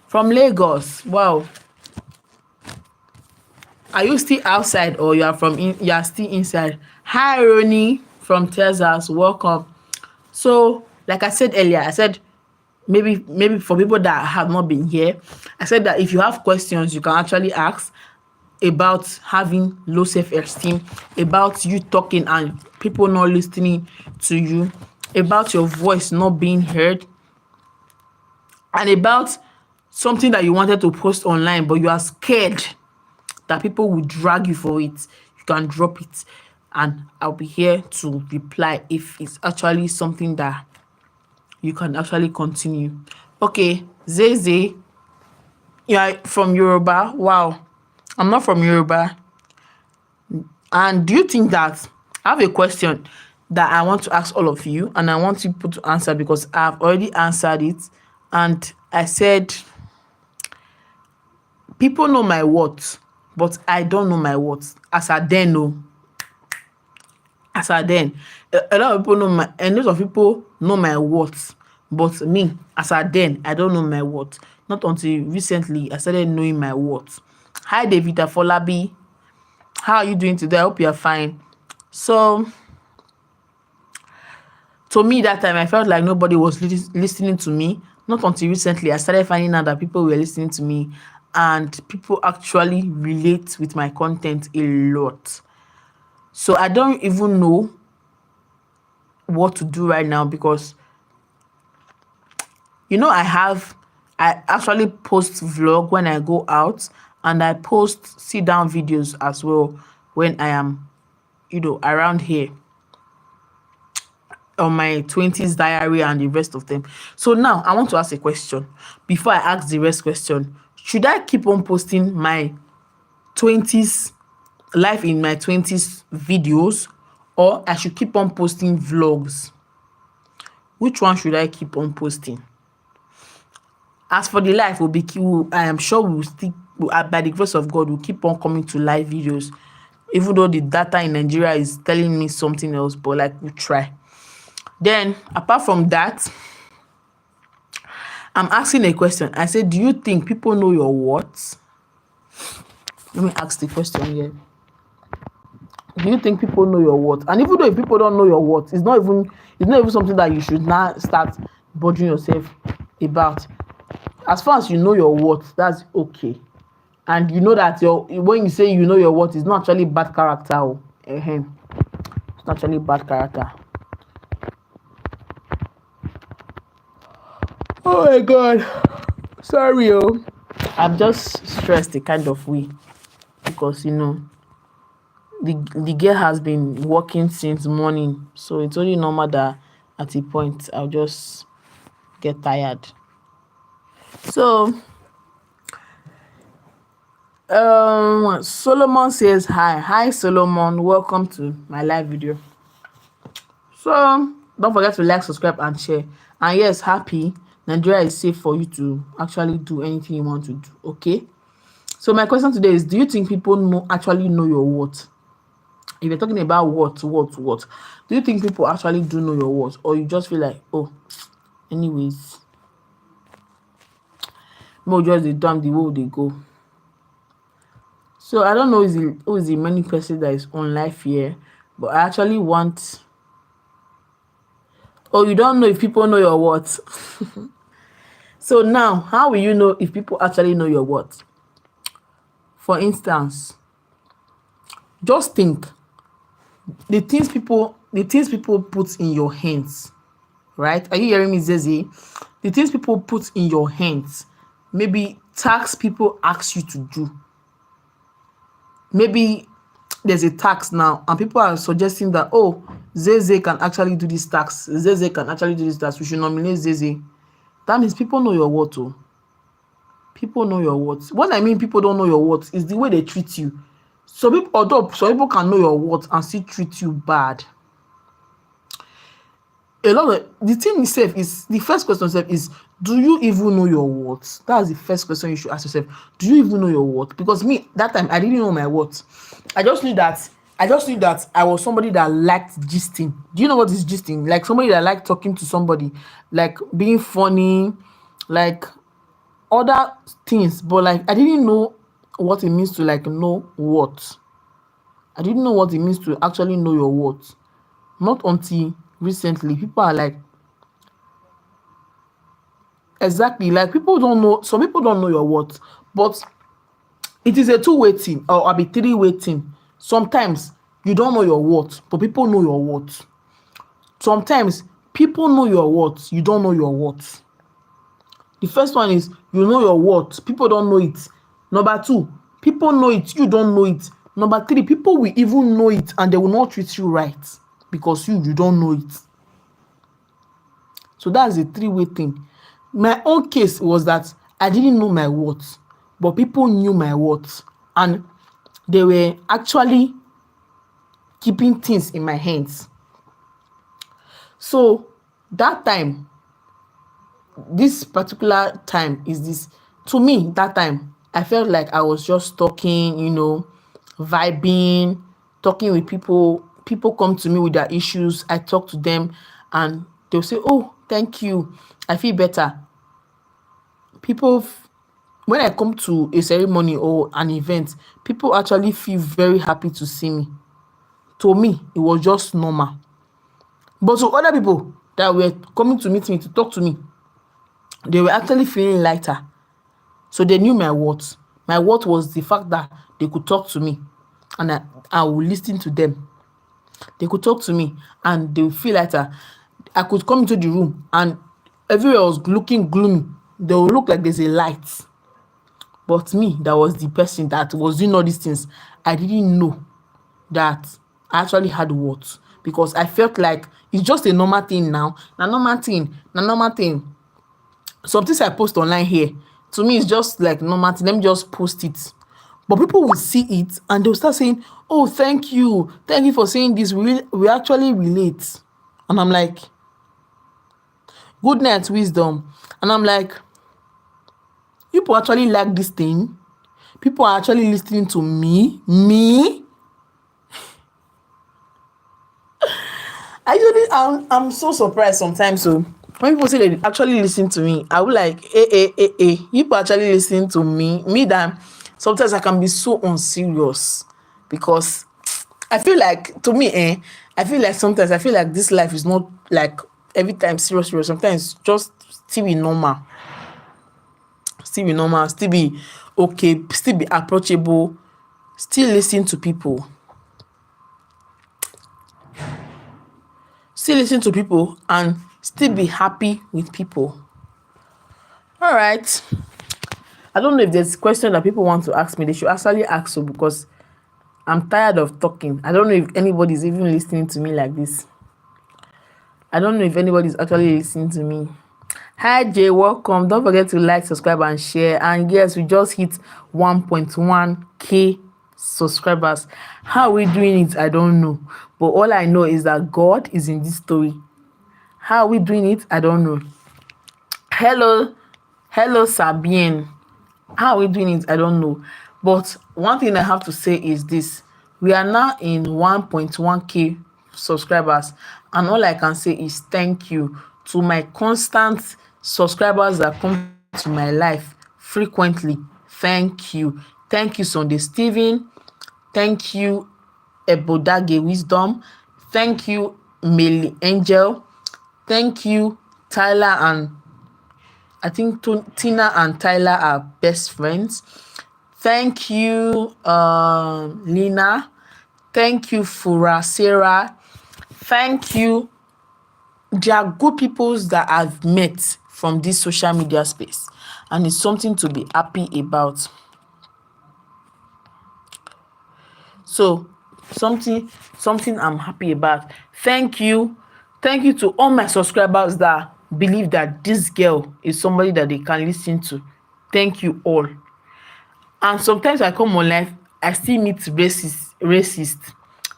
from Lagos. Wow. Are you still outside or you are still inside? Hi Ronnie from Texas. Welcome. So, like I said earlier, I said maybe for people that have not been here, I said that if you have questions, you can actually ask about having low self-esteem, about you talking and people not listening to you, about your voice not being heard, and about something that you wanted to post online but you are scared that people will drag you for it. You can drop it and I'll be here to reply if it's actually something that you can actually continue. Okay, Zeze, you are from Yoruba. Wow, I'm not from Yoruba. And do you think that I have a question that I want to ask all of you and I want people to answer because I've already answered it, and I said people know my worth, but I don't know my worth as I then know. As I then, a lot of people know my, and lots of people know my worth, but me, as I then, I don't know my worth. Not until recently I started knowing my worth. Hi, David Afolabi. How are you doing today? I hope you are fine. So, to me, that time I felt like nobody was listening to me. Not until recently I started finding out that people were listening to me, and people actually relate with my content a lot. So I don't even know what to do right now because I actually post vlog when I go out, and I post sit down videos as well when I am around here on my 20s diary and the rest of them. So now I want to ask a question. Before I ask the rest question, should I keep on posting my 20s life in my 20s videos, or I should keep on posting vlogs? Which one should I keep on posting? As for the life, I am sure we will still, by the grace of God, we'll keep on coming to live videos, even though the data in Nigeria is telling me something else, but like we'll try. Then, apart from that, I'm asking a question. I said, do you think people know your worth? Let me ask the question here. Do you think people know your worth? And even though if people don't know your worth, it's not even something that you should now start bothering yourself about. As far as you know your worth, that's okay. And you know that when you say you know your worth, it's not actually bad character. It's not actually bad character. Oh my God. Sorry, I'm just stressed a kind of way because the girl has been working since morning, so it's only normal that at a point I'll just get tired. So Solomon says hi Solomon, welcome to my live video. So don't forget to like, subscribe and share. And yes, happy Nigeria is safe for you to actually do anything you want to do. Okay, so my question today is, do you think people actually know your worth? If you're talking about what, do you think people actually do know your worth, or you just feel like, oh, anyways, more just the dumb the way they go? So I don't know who is the many person that is on live here, but I actually want. Oh, you don't know if people know your what? So now, how will you know if people actually know your what? For instance, just think the things people put in your hands, right? Are you hearing me, Zeze? The things people put in your hands, maybe tax people ask you to do. Maybe there's a tax now and people are suggesting that, oh, Zeze can actually do this tax. Zeze can actually do this tax. We should nominate Zeze. That means people know your what, oh. People know your worth. What I mean people don't know your worth is the way they treat you. Some people, although some people can know your worth and still treat you bad. A lot of the thing itself is the first question itself is, do you even know your worth? That's the first question you should ask yourself. Do you even know your worth? Because me, that time I didn't know my worth. I just knew that I was somebody that liked gisting. Do you know what is gisting? Like somebody that liked talking to somebody, like being funny, like other things, but like I didn't know what it means to like know what. I didn't know what it means to actually know your worth. Not until recently, people are like, exactly, like people don't know, some people don't know your worth, but it is a two-way thing or a three-way thing. Sometimes you don't know your worth, but people know your worth. Sometimes people know your worth, you don't know your worth. The first one is you know your worth, people don't know it. Number two, people know it, you don't know it. Number three, people will even know it and they will not treat you right because you don't know it. So that's a three-way thing. My own case was that I didn't know my worth, but people knew my worth and they were actually keeping things in my hands. So that time, this particular time is this, to me, that time, I felt like I was just talking, vibing, talking with people. People come to me with their issues. I talk to them and they'll say, oh, thank you. I feel better. When I come to a ceremony or an event, people actually feel very happy to see me. To me, it was just normal. But to other people that were coming to meet me, to talk to me, they were actually feeling lighter. So they knew my worth. My worth was the fact that they could talk to me and I would listen to them. They could talk to me and they would feel lighter. I could come into the room and everywhere was looking gloomy. They would look like there's a light. But me, that was the person that was doing all these things. I didn't know that I actually had worth because I felt like it's just a normal thing now. Na normal thing. Some things I post online here, to me, it's just like normal thing. Let me just post it. But people will see it and they'll start saying, oh, thank you for saying this. We actually relate. And I'm like, good night, wisdom. And I'm like, people actually like this thing. People are actually listening to me. I'm so surprised sometimes. So when people say they actually listen to me, I will like, people actually listening to me. Me that sometimes I can be so unserious because I feel like, to me, I feel like sometimes I feel like this life is not like every time serious. Sometimes just still be normal. Still be okay, still be approachable, still listen to people. Still listen to people and still be happy with people. All right. I don't know if there's a question that people want to ask me. They should actually ask so because I'm tired of talking. I don't know if anybody's even listening to me like this. I don't know if anybody's actually listening to me. Hi Jay, welcome. Don't forget to like, subscribe and share. And yes, we just hit 1.1k subscribers. How are we doing it? I don't know. But all I know is that God is in this story. How are we doing it? I don't know. Hello Sabine. How are we doing it? I don't know. But one thing I have to say is this. We are now in 1.1k subscribers. And all I can say is thank you to my constant subscribers that come to my life frequently. Thank you. Thank you, Sunday Steven. Thank you, Ebodage Wisdom. Thank you, Millie Angel. Thank you, Tyler, and I think Tina and Tyler are best friends. Thank you, Lina. Thank you, Fura Sarah. Thank you. There are good peoples that I've met from this social media space, and it's something to be happy about. So something I'm happy about. Thank you to all my subscribers that believe that this girl is somebody that they can listen to. Thank you all. And sometimes I come on live, I still meet racist.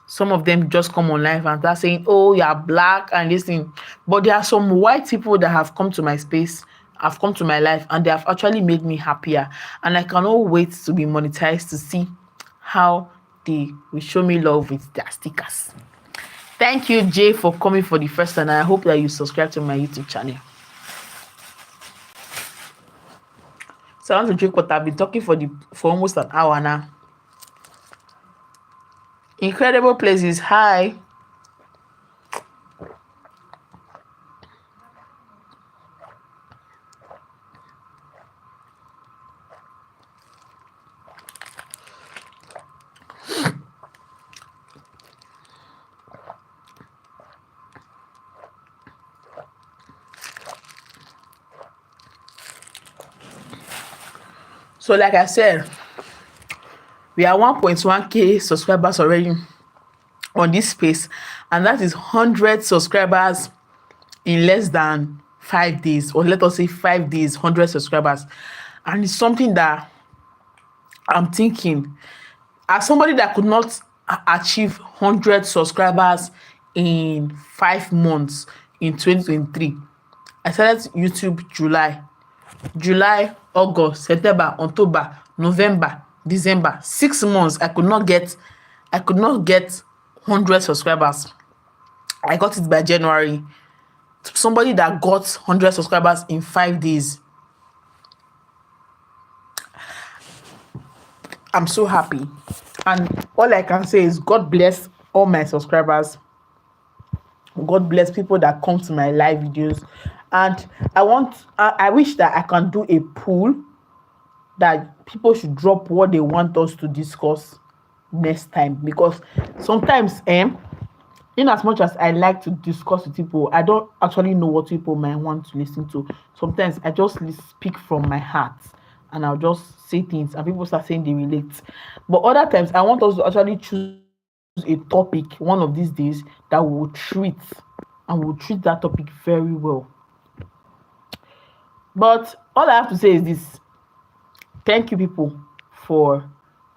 Some of them just come on live and start saying, oh, you're black and listen. But there are some white people that have come to my space, have come to my life, and they have actually made me happier. And I cannot wait to be monetized to see how they will show me love with their stickers. Thank you, Jay, for coming for the first time. I hope that you subscribe to my YouTube channel. So I want to drink what I've been talking for almost an hour now. Incredible Places. Hi. So like I said, we are 1.1k subscribers already on this space, and that is 100 subscribers in less than 5 days, or let us say 5 days, 100 subscribers. And it's something that I'm thinking, as somebody that could not achieve 100 subscribers in 5 months in 2023. I started YouTube July, August, September, October, November, December. 6 months I could not get 100 subscribers. I got it by January. Somebody that got 100 subscribers in 5 days. I'm so happy. And all I can say is God bless all my subscribers. God bless people that come to my live videos. And I wish that I can do a poll that people should drop what they want us to discuss next time, because sometimes in as much as I like to discuss with people, I don't actually know what people might want to listen to. Sometimes I just speak from my heart, and I'll just say things and people start saying they relate. But other times I want us to actually choose a topic one of these days that we will treat, and we'll treat that topic very well. But all I have to say is this: thank you people for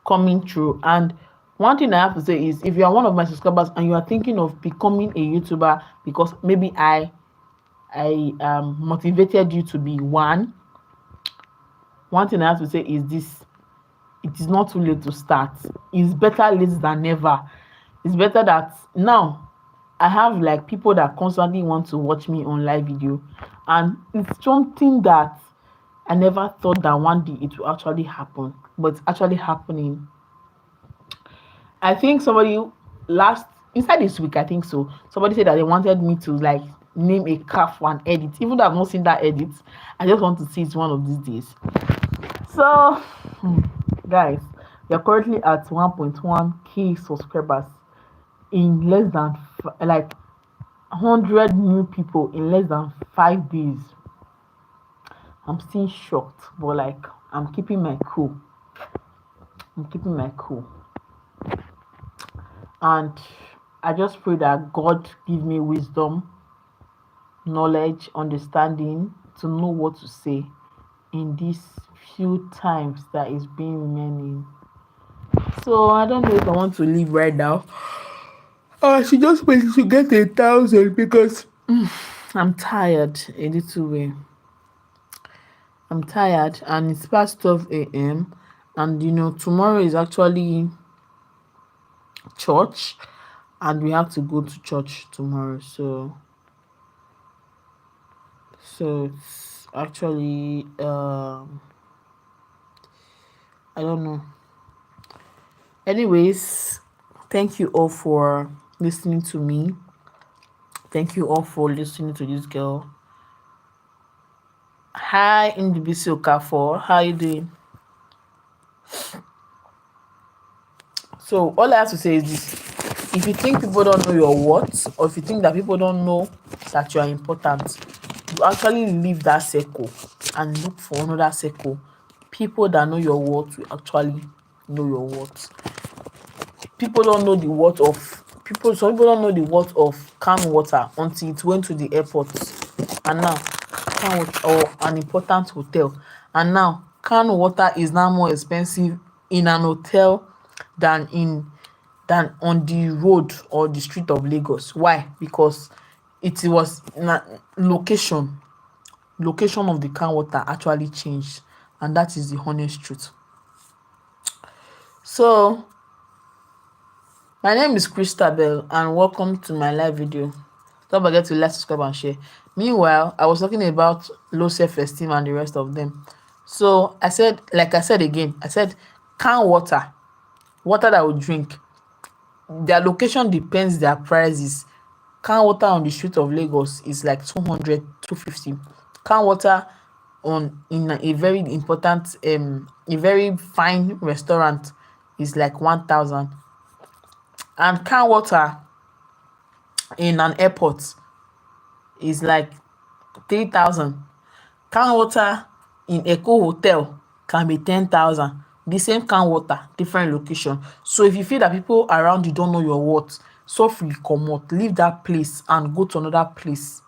coming through. And one thing I have to say is, if you are one of my subscribers and you are thinking of becoming a YouTuber, because maybe I motivated you to be one thing I have to say is this: it is not too late to start. It's better late than never. It's better that now I have like people that constantly want to watch me on live video, and it's something that I never thought that one day it will actually happen, but it's actually happening. I think somebody inside this week, I think so, somebody said that they wanted me to like name a calf one edit. Even though I've not seen that edit, I just want to see it one of these days. So guys, we are currently at 1.1k subscribers in less than like 100 new people in less than 5 days. I'm still shocked, but like I'm keeping my cool. And I just pray that God give me wisdom, knowledge, understanding to know what to say in these few times that is being remaining. So I don't know if I want to leave right now. I should just wait to get 1,000, because I'm tired a little way. I'm tired, and it's past 12 a.m. and tomorrow is actually church, and we have to go to church tomorrow. So it's actually I don't know. Anyways, thank you all for listening to me. Thank you all for listening to this girl. Hi, Ndubisi Okafor. How you doing? So all I have to say is this: if you think people don't know your worth, or if you think that people don't know that you are important, you actually leave that circle and look for another circle. People that know your worth will actually know your worth. People don't know the worth of people. Some people don't know the worth of canned water until it went to the airport, and now or an important hotel, and now canned water is now more expensive in an hotel than on the road or the street of Lagos. Why? Because it was location of the canned water actually changed, and that is the honest truth. So my name is Christabel and welcome to my live video. Don't forget to like, subscribe and share. Meanwhile, I was talking about low self-esteem and the rest of them. So I said again, canned water that we drink, their location depends their prices. Canned water on the street of Lagos is like 200, 250. Canned water in a very important a very fine restaurant is like 1,000. And canned water in an airport is like 3,000. Canned water in Eco Hotel can be 10,000. The same canned water, different location. So if you feel that people around you don't know your worth, so free comot, leave that place and go to another place.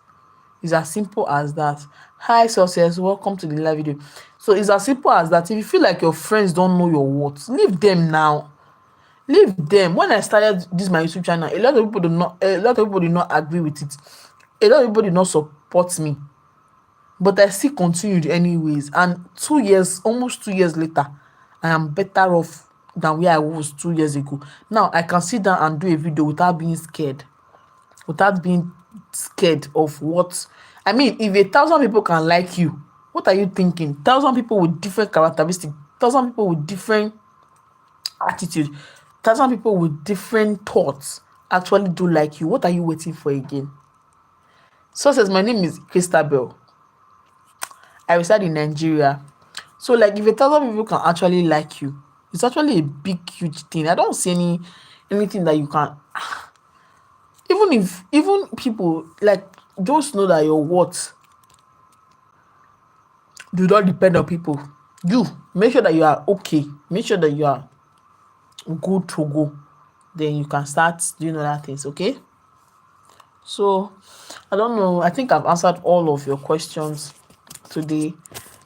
It's as simple as that. Hi success, welcome to the live video. So it's as simple as that. If you feel like your friends don't know your worth, leave them now. Leave them. When I started this my YouTube channel, a lot of people did not agree with it. A lot of people did not support me, but I still continued anyways. And almost 2 years later, I am better off than where I was 2 years ago. Now I can sit down and do a video without being scared of what I mean. If 1,000 people can like you, what are you thinking? 1,000 people with different characteristics, 1,000 people with different attitude, 1,000 people with different thoughts actually do like you. What are you waiting for again? So says, my name is Christabel. I reside in Nigeria. So like if 1,000 people can actually like you, it's actually a big huge thing. I don't see anything that you can even people like just know that your worth do not depend on people. You make sure that you are okay, make sure that you are good to go, then you can start doing other things. Okay, so I don't know, I think I've answered all of your questions today.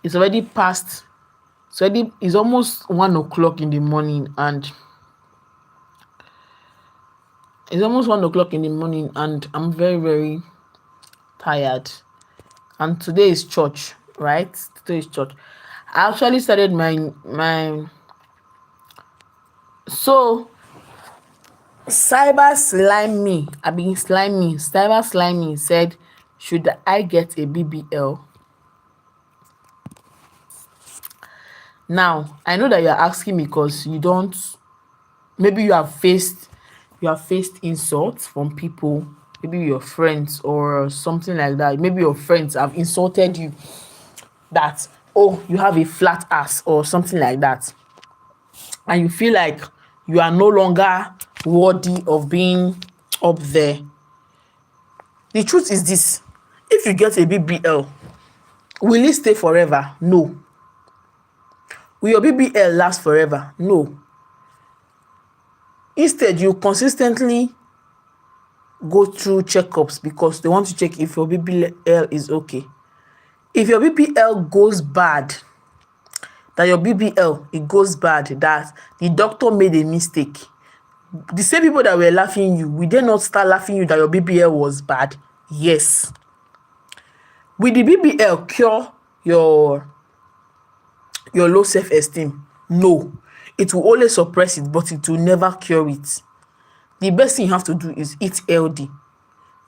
It's already past, it's almost 1 o'clock in the morning, and I'm very, very tired. And today is church, right? Today is church. I actually started my so cyber slime me said, should I get a BBL? Now I know that you're asking me because maybe you have faced insults from people, maybe your friends or something like that. Maybe your friends have insulted you that, oh, you have a flat ass or something like that, and you feel like you are no longer worthy of being up there. The truth is this: if you get a BBL, will it stay forever? No. Will your BBL last forever? No. Instead, you consistently go through checkups because they want to check if your BBL is okay. If your BBL goes bad, that the doctor made a mistake, the same people that were laughing you, will they not start laughing you that your BBL was bad? Yes. Will the BBL cure your low self-esteem? No. It will only suppress it, but it will never cure it. The best thing you have to do is eat healthy,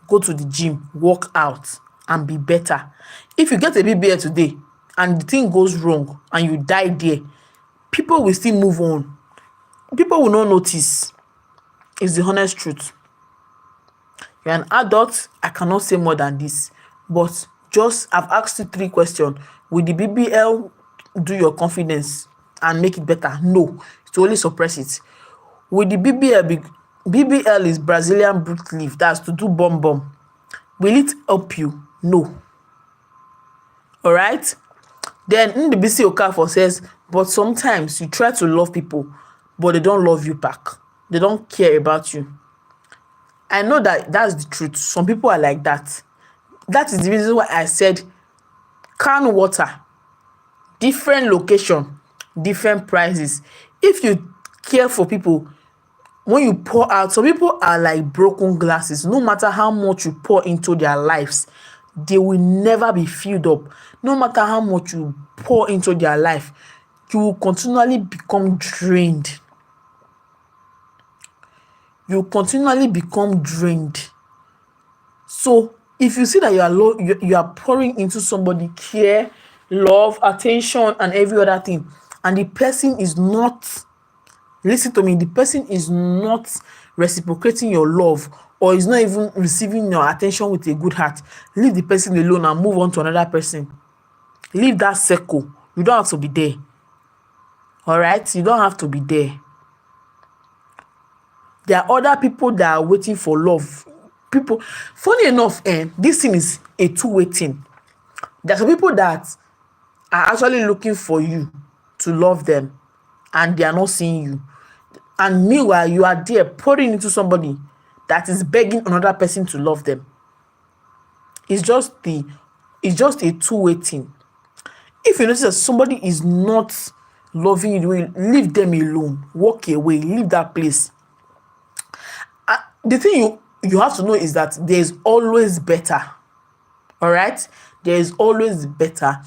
go to the gym, work out, and be better. If you get a BBL today and the thing goes wrong and you die there, people will still move on. people will not notice. Is the honest truth. You're an adult. I cannot say more than this. But just I've asked you 3 questions. Will the BBL do your confidence and make it better? No. It will only suppress it. Will the BBL be BBL is Brazilian root leaf. That's to do bomb. Will it help you? No. Alright? Then Ndubisi Okafor says, but sometimes you try to love people, but they don't love you back. They don't care about you. I know that that's the truth. Some people are like that. That is the reason why I said can water, different location, different prices. If you care for people, when you pour out, some people are like broken glasses. No matter how much you pour into their lives, they will never be filled up. No matter how much you pour into their life, you will continually become drained. You will continually become drained. So if you see that you are pouring into somebody care, love, attention, and every other thing, and the person is not, listen to me, the person is not reciprocating your love, or is not even receiving your attention with a good heart, leave the person alone and move on to another person. Leave that circle. You don't have to be there. All right? You don't have to be there. There are other people that are waiting for love. People, funny enough, this thing is a two-way thing. There are some people that are actually looking for you to love them, and they are not seeing you. And meanwhile, you are there pouring into somebody that is begging another person to love them. It's just a two-way thing. If you notice that somebody is not loving you, leave them alone. Walk away. Leave that place. The thing you have to know is that there is always better. All right? There is always better.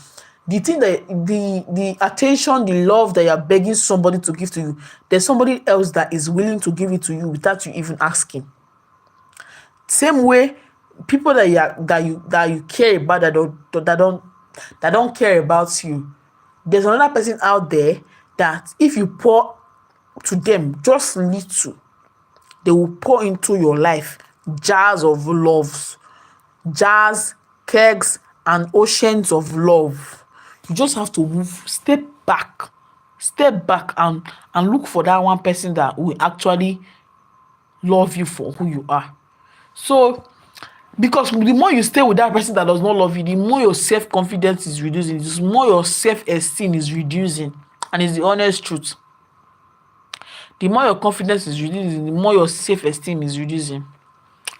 The thing that the attention, the love that you're begging somebody to give to you, there's somebody else that is willing to give it to you without you even asking. Same way, people that you care about that don't care about you. There's another person out there that if you pour to them just little, they will pour into your life jars of love, jars, kegs, and oceans of love. You just have to move, step back and look for that one person that will actually love you for who you are. So, because the more you stay with that person that does not love you, the more your self-confidence is reducing, the more your self-esteem is reducing. And it's the honest truth. The more your confidence is reducing, the more your self-esteem is reducing.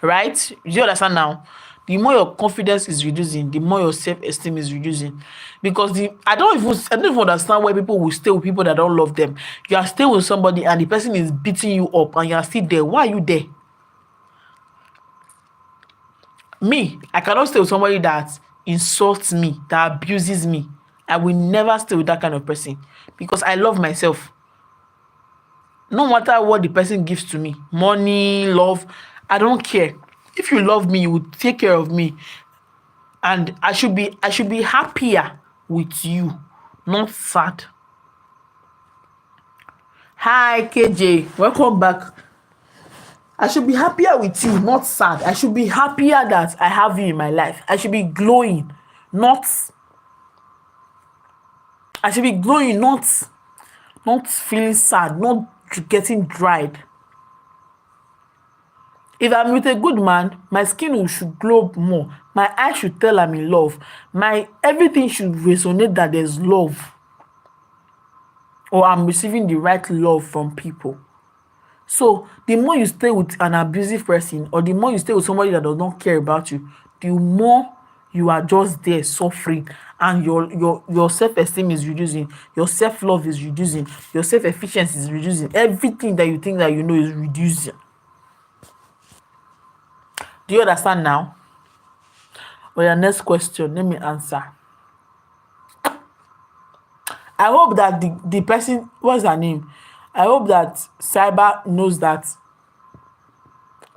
Right? Do you understand now? The more your confidence is reducing, the more your self-esteem is reducing. Because I don't even understand why people will stay with people that don't love them. You are staying with somebody and the person is beating you up and you are still there. Why are you there? Me, I cannot stay with somebody that insults me, that abuses me. I will never stay with that kind of person because I love myself. No matter what the person gives to me, money, love, I don't care. If you love me, you will take care of me. And I should be happier with you, not sad. Hi, KJ. Welcome back. I should be happier with you, not sad. I should be happier that I have you in my life. I should be glowing, not feeling sad, not getting dried. If I'm with a good man, my skin should glow more. My eyes should tell I'm in love. My everything should resonate that there's love. Or I'm receiving the right love from people. So the more you stay with an abusive person, or the more you stay with somebody that does not care about you, the more you are just there suffering, and your self-esteem is reducing, your self-love is reducing, your self-efficiency is reducing, everything that you think that you know is reducing. Do you understand now? Well, your next question, let me answer. I hope that the person, what's her name? I hope that Cyber knows that.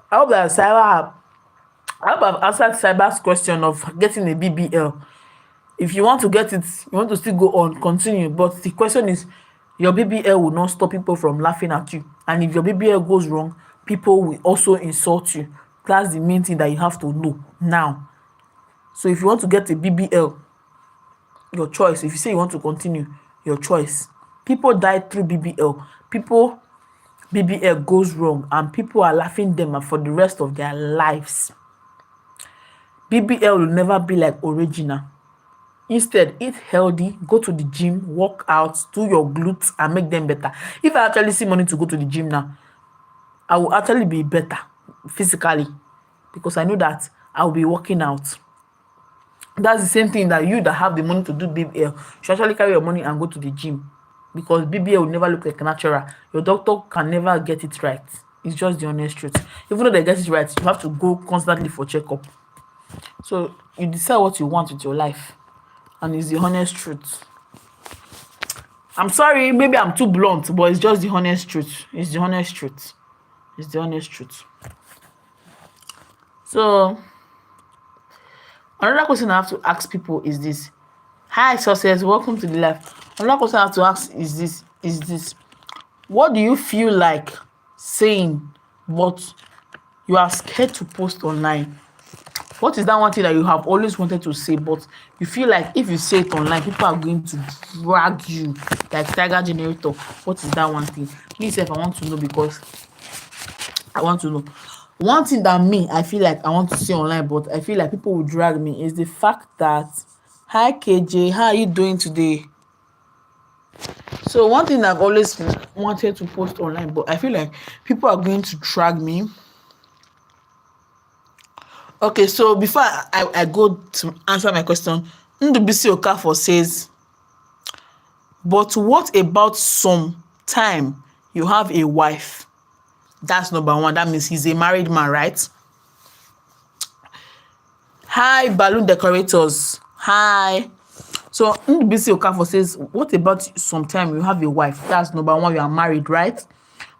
I hope I've answered Cyber's question of getting a BBL. If you want to get it, you want to still go on, continue. But the question is, Your BBL will not stop people from laughing at you. And if your BBL goes wrong, people will also insult you. That's the main thing that you have to know now. So if you want to get a BBL, your choice. If you say you want to continue, your choice. People die through BBL. People BBL goes wrong and people are laughing them for the rest of their lives. BBL will never be like original. Instead, eat healthy, go to the gym, work out, do your glutes and make them better. If I actually see money to go to the gym now, I will actually be better physically because I know that I will be working out. That's the same thing that you that have the money to do BBL should actually carry your money and go to the gym, because BBL will never look like natural. Your doctor can never get it right. It's just the honest truth. Even though they get it right, you have to go constantly for checkup. So you decide what you want with your life, and it's the honest truth. I'm sorry, maybe I'm too blunt, but it's just the honest truth. It's the honest truth. It's the honest truth. So another question I have to ask people is this. Hi, success, welcome to the life. Another question I have to ask is this. What do you feel like saying, but you are scared to post online? What is that one thing that you have always wanted to say, but you feel like if you say it online, people are going to drag you like Tiger Generator? What is that one thing? Me self, I want to know, because I want to know. One thing that I feel like I want to say online, but I feel like people will drag me, is the fact that, hi KJ, how are you doing today? So one thing I've always wanted to post online, but I feel like people are going to drag me. Okay, so before I go to answer my question, Ndubisi Okafor says, but what about some time you have a wife? That's number one. That means he's a married man, right? Hi, balloon decorators. Hi. So Ndubisi Okafor says, what about some time you have a wife? That's number one, you are married, right?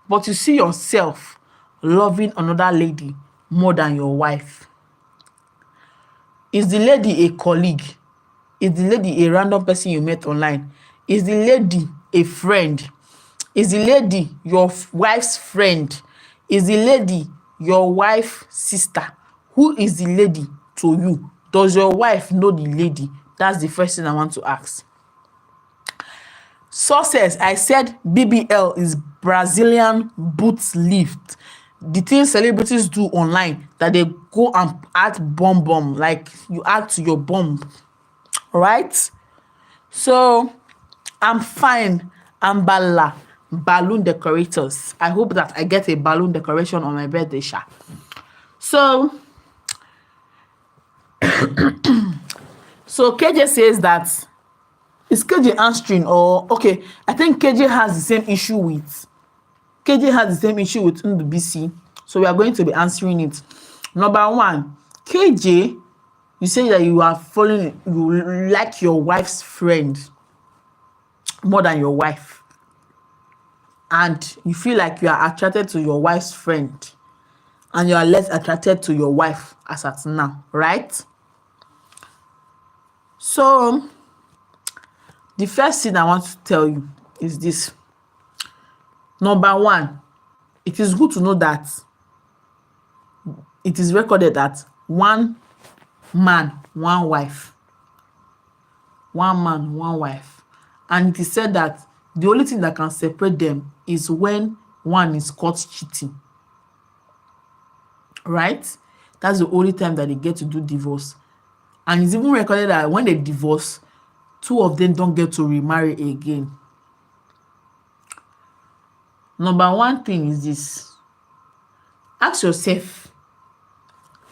But you see yourself loving another lady more than your wife. Is the lady a colleague? Is the lady a random person you met online? Is the lady a friend? Is the lady your wife's friend? Is the lady your wife's sister? Who is the lady to you? Does your wife know the lady? That's the first thing I want to ask. Success, I said BBL is Brazilian boot lift. The things celebrities do online, that they go and add bomb, like you add to your bomb, right? So I'm fine. I'm balloon decorators. I hope that I get a balloon decoration on my birthday, sha. So KJ says that, is KJ answering, or okay, I think KJ has the same issue with Ndubisi, so we are going to be answering it. Number one, KJ, you say that you like your wife's friend more than your wife, and you feel like you are attracted to your wife's friend and you are less attracted to your wife as at now, right? So the first thing I want to tell you is this. Number one, it is good to know that it is recorded that one man, one wife. One man, one wife. And it is said that the only thing that can separate them is when one is caught cheating. Right? That's the only time that they get to do divorce. And it's even recorded that when they divorce, two of them don't get to remarry again. Number one thing is this. Ask yourself,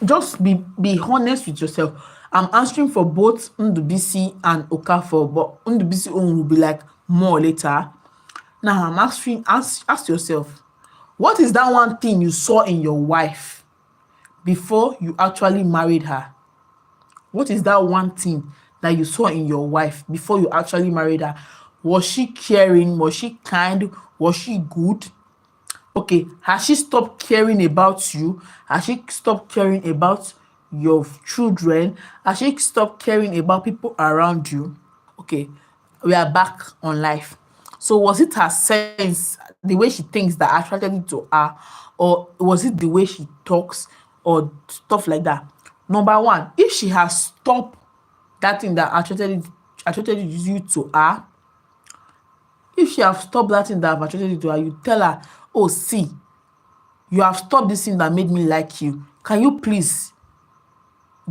just be honest with yourself. I'm answering for both Ndubisi and Okafor, but Ndubisi own will be like more later. Now I'm asking, ask yourself, what is that one thing you saw in your wife before you actually married her? What is that one thing that you saw in your wife before you actually married her? Was she caring? Was she kind? Was she good? Okay, has she stopped caring about you? Has she stopped caring about your children? Has she stopped caring about people around you? Okay, we are back on life. So was it her sense, the way she thinks that attracted it to her, or was it the way she talks or stuff like that? Number one, if she has stopped that thing that attracted you to her, if she have stopped that thing that have attracted you to her, you tell her, oh, see, you have stopped this thing that made me like you. Can you please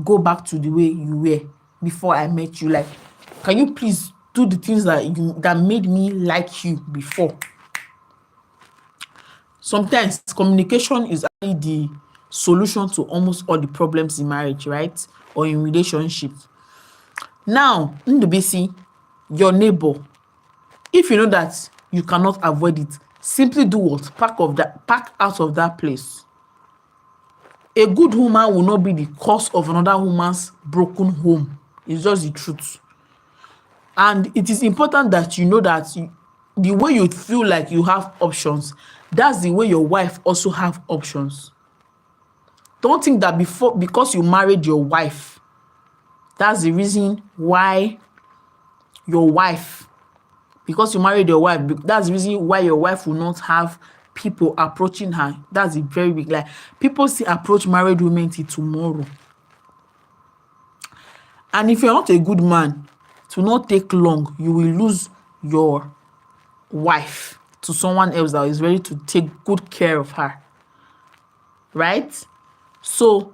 go back to the way you were before I met you? Like, can you please do the things that made me like you before? Sometimes communication is actually the solution to almost all the problems in marriage, right? Or in relationship. Now, Ndubisi, your neighbor, if you know that you cannot avoid it, simply do what? Pack out of that place. A good woman will not be the cause of another woman's broken home. It's just the truth. And it is important that you know that the way you feel like you have options, that's the way your wife also have options. Don't think that because you married your wife, that's the reason why your wife, because you married your wife, that's the reason why your wife will not have people approaching her. That's a very big lie. People still approach married women till tomorrow. And if you're not a good man, it will not take long. You will lose your wife to someone else that is ready to take good care of her. Right? So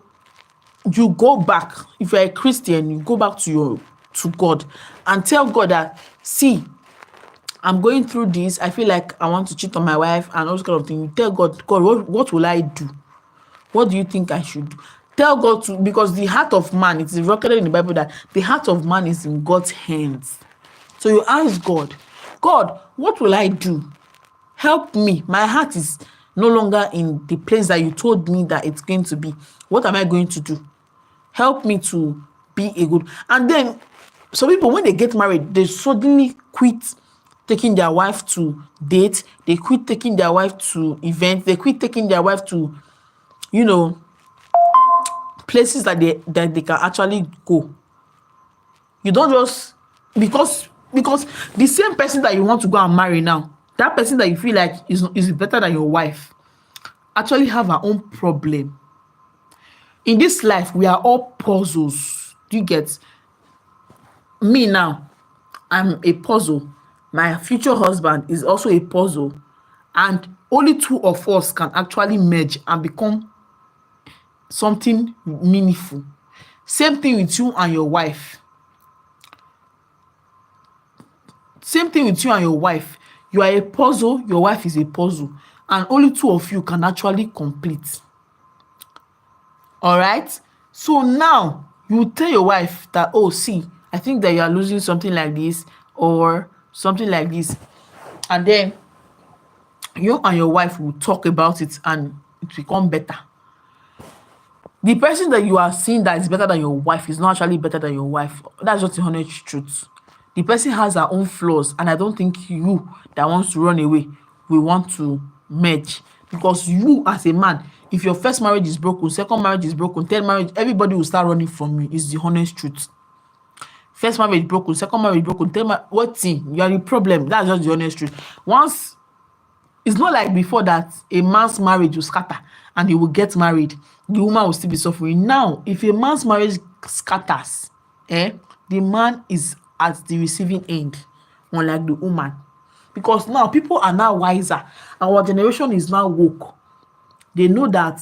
you go back. If you're a Christian, you go back to God and tell God that, see, I'm going through this. I feel like I want to cheat on my wife and all those kind of things. You tell God, what will I do? What do you think I should do? Tell God to, because the heart of man, it is recorded in the Bible that the heart of man is in God's hands. So you ask God, what will I do? Help me. My heart is no longer in the place that you told me that it's going to be. What am I going to do? Help me to be a good. And then some people, when they get married, they suddenly quit taking their wife to date. They quit taking their wife to events. They quit taking their wife to, places that they can actually go. You don't just, because the same person that you want to go and marry now, that person that you feel like is better than your wife, actually have her own problem. In this life, we are all puzzles. Do you get? Me now, I'm a puzzle. My future husband is also a puzzle. And only two of us can actually merge and become something meaningful. Same thing with you and your wife. You are a puzzle, your wife is a puzzle. And only two of you can actually complete. All right? So now, you tell your wife that, oh, see, I think that you are losing something like this or something like this. And then you and your wife will talk about it and it will become better. The person that you are seeing that is better than your wife is not actually better than your wife. That's just the honest truth. The person has her own flaws, and I don't think you that wants to run away will want to merge. Because you as a man, if your first marriage is broken, second marriage is broken, third marriage, everybody will start running from you. Is the honest truth. First marriage broken, second marriage broken, third marriage, what thing? You are the problem. That's just the honest truth. Once, it's not like before that a man's marriage will scatter and he will get married. The woman will still be suffering. Now, if a man's marriage scatters, the man is at the receiving end, unlike the woman. Because now people are now wiser. Our generation is now woke. They know that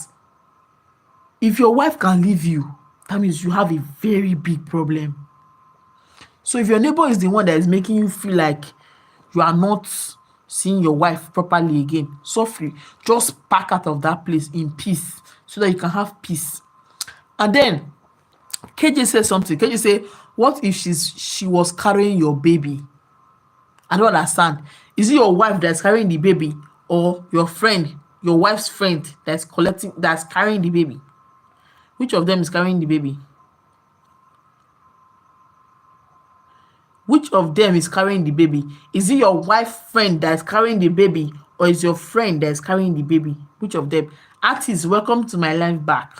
if your wife can leave you, that means you have a very big problem. So if your neighbor is the one that is making you feel like you are not seeing your wife properly again, softly, just pack out of that place in peace so that you can have peace. And then KJ said something. KJ said, what if she was carrying your baby? I don't understand. Is it your wife that's carrying the baby or your friend, your wife's friend that's carrying the baby? Which of them is carrying the baby? Which of them is carrying the baby? Is it your wife's friend that's carrying the baby or is your friend that's carrying the baby? Which of them? Artist, welcome to my life back.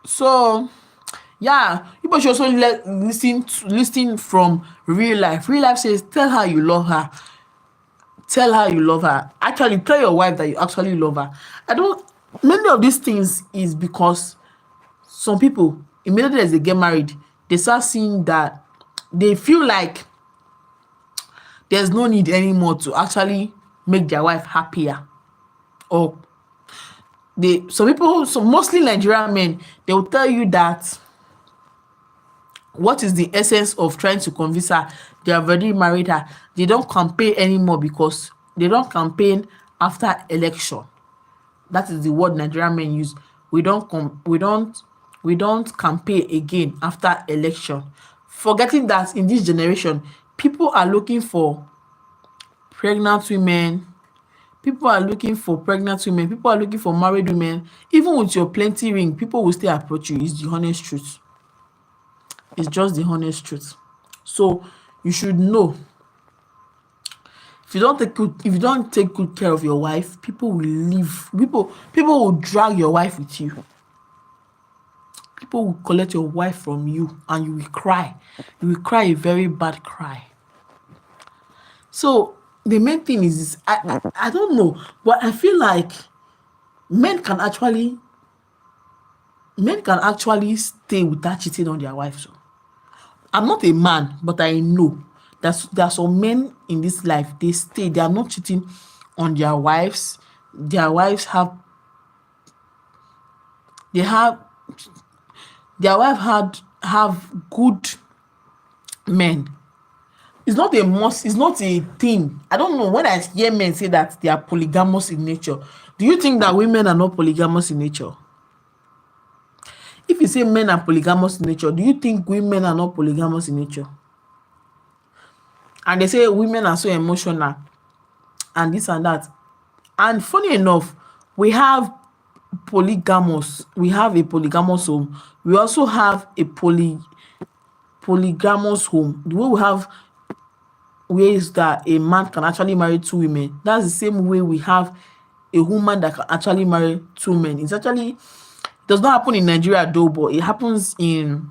So Yeah, people should also listen from real life. Real life says, tell her you love her. Tell her you love her. Actually, tell your wife that you actually love her. I don't. Many of these things is because some people immediately as they get married, they start seeing that they feel like there's no need anymore to actually make their wife happier. Or some people, so mostly Nigerian men, they will tell you that what is the essence of trying to convince her they have already married her. They don't campaign anymore because they don't campaign after election. That is the word Nigerian men use. We don't campaign again after election, forgetting that in this generation people are looking for pregnant women. People are looking for married women. Even with your plenty ring, people will still approach you. It's the honest truth. It's just the honest truth. So you should know, if you don't take good care of your wife, people will leave. People will drag your wife with you. People will collect your wife from you and you will cry. You will cry a very bad cry. So the main thing is I don't know, but I feel like men can actually stay without cheating on their wives. So I'm not a man, but I know that there are some men in this life, they are not cheating on their wives. Their wives they have their wife have good men. It's not a must, it's not a thing. I don't know, when I hear men say that they are polygamous in nature, do you think that women are not polygamous in nature? If you say men are polygamous in nature, do you think women are not polygamous in nature? And they say women are so emotional and this and that. And funny enough, we have we have a polygamous home. We also have a polygamous home. The way we have ways that a man can actually marry two women, that's the same way we have a woman that can actually marry two men. It's actually, it does not happen in Nigeria though, but it happens in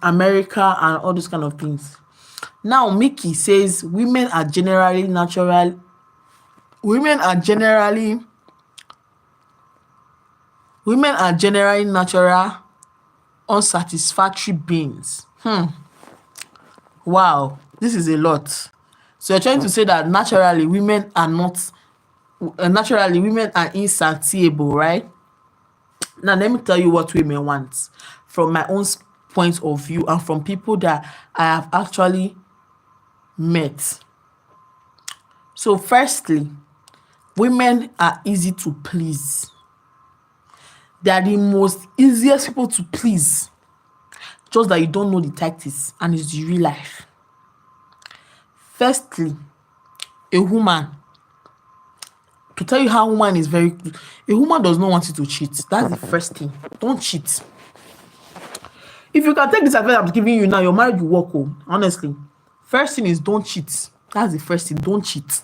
America and all those kind of things. Now Mickey says women are generally natural unsatisfactory beings. Wow, this is a lot. So you're trying to say that naturally women are insatiable, right? Now let me tell you what women want from my own point of view and from people that I have actually met. So firstly, women are easy to please. They are the most easiest people to please, just that you don't know the tactics and it's the real life. Firstly, a woman, to tell you how a woman is very good, a woman does not want you to cheat. That's the first thing. Don't cheat. If you can take this advice I'm giving you now, your marriage will work. Honestly, first thing is don't cheat. That's the first thing. Don't cheat.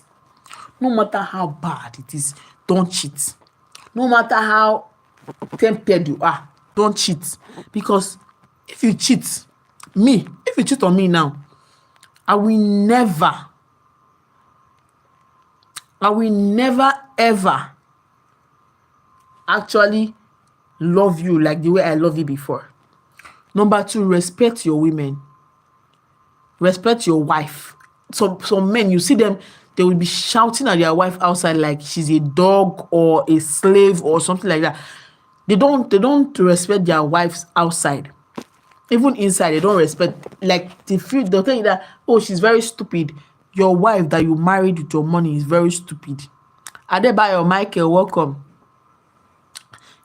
No matter how bad it is, don't cheat. No matter how tempted you are, don't cheat. Because if you cheat on me now, I will never ever actually love you like the way I love you before. Number two, respect your women. Respect your wife. Some men, you see them, they will be shouting at their wife outside like she's a dog or a slave or something like that. They don't respect their wives outside. Even inside, they don't respect. Like they'll tell you that, oh, she's very stupid. Your wife that you married with your money is very stupid. Adebayo Michael, welcome.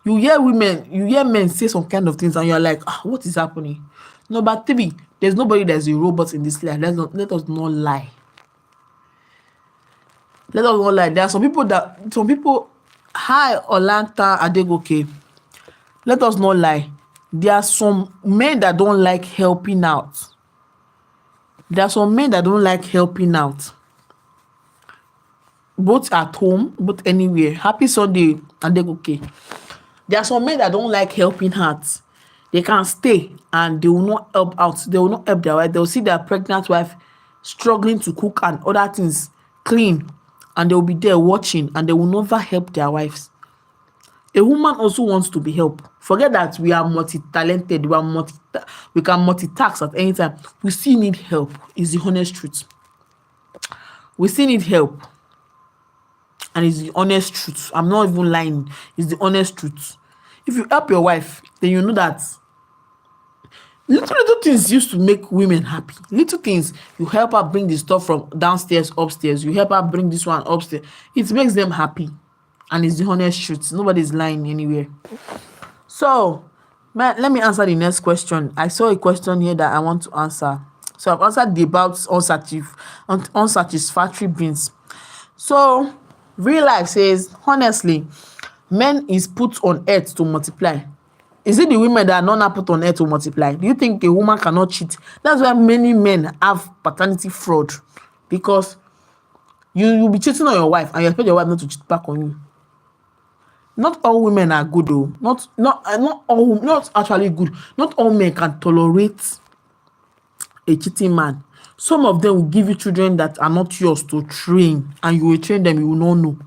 You hear men say some kind of things and you're like, what is happening? Number three, there's nobody that's a robot in this life. Let us not lie. Let us not lie. There are some people, hi Olanta Adegoke. Let us not lie. There are some men that don't like helping out. Both at home, both anywhere. Happy Sunday, Adegoke. There are some men that don't like helping hands. They can stay and they will not help out. They will not help their wife. They will see their pregnant wife struggling to cook and other things, clean, and they will be there watching and they will never help their wives. A woman also wants to be helped. Forget that we are multi-talented, we can multitask at any time. We still need help, is the honest truth. We still need help. And it's the honest truth. I'm not even lying. It's the honest truth. If you help your wife, then you know that little things used to make women happy. Little things. You help her bring the stuff from downstairs, upstairs. You help her bring this one upstairs. It makes them happy. And it's the honest truth. Nobody's lying anywhere. So, let me answer the next question. I saw a question here that I want to answer. So I've answered the about unsatisfactory beings. So real life says, honestly, men is put on earth to multiply. Is it the women that are not put on earth to multiply? Do you think a woman cannot cheat? That's why many men have paternity fraud, because you'll be cheating on your wife and you expect your wife not to cheat back on you. Not all women are good though. Not actually good. Not all men can tolerate a cheating man. Some of them will give you children that are not yours to train, and you will train them, you will not know.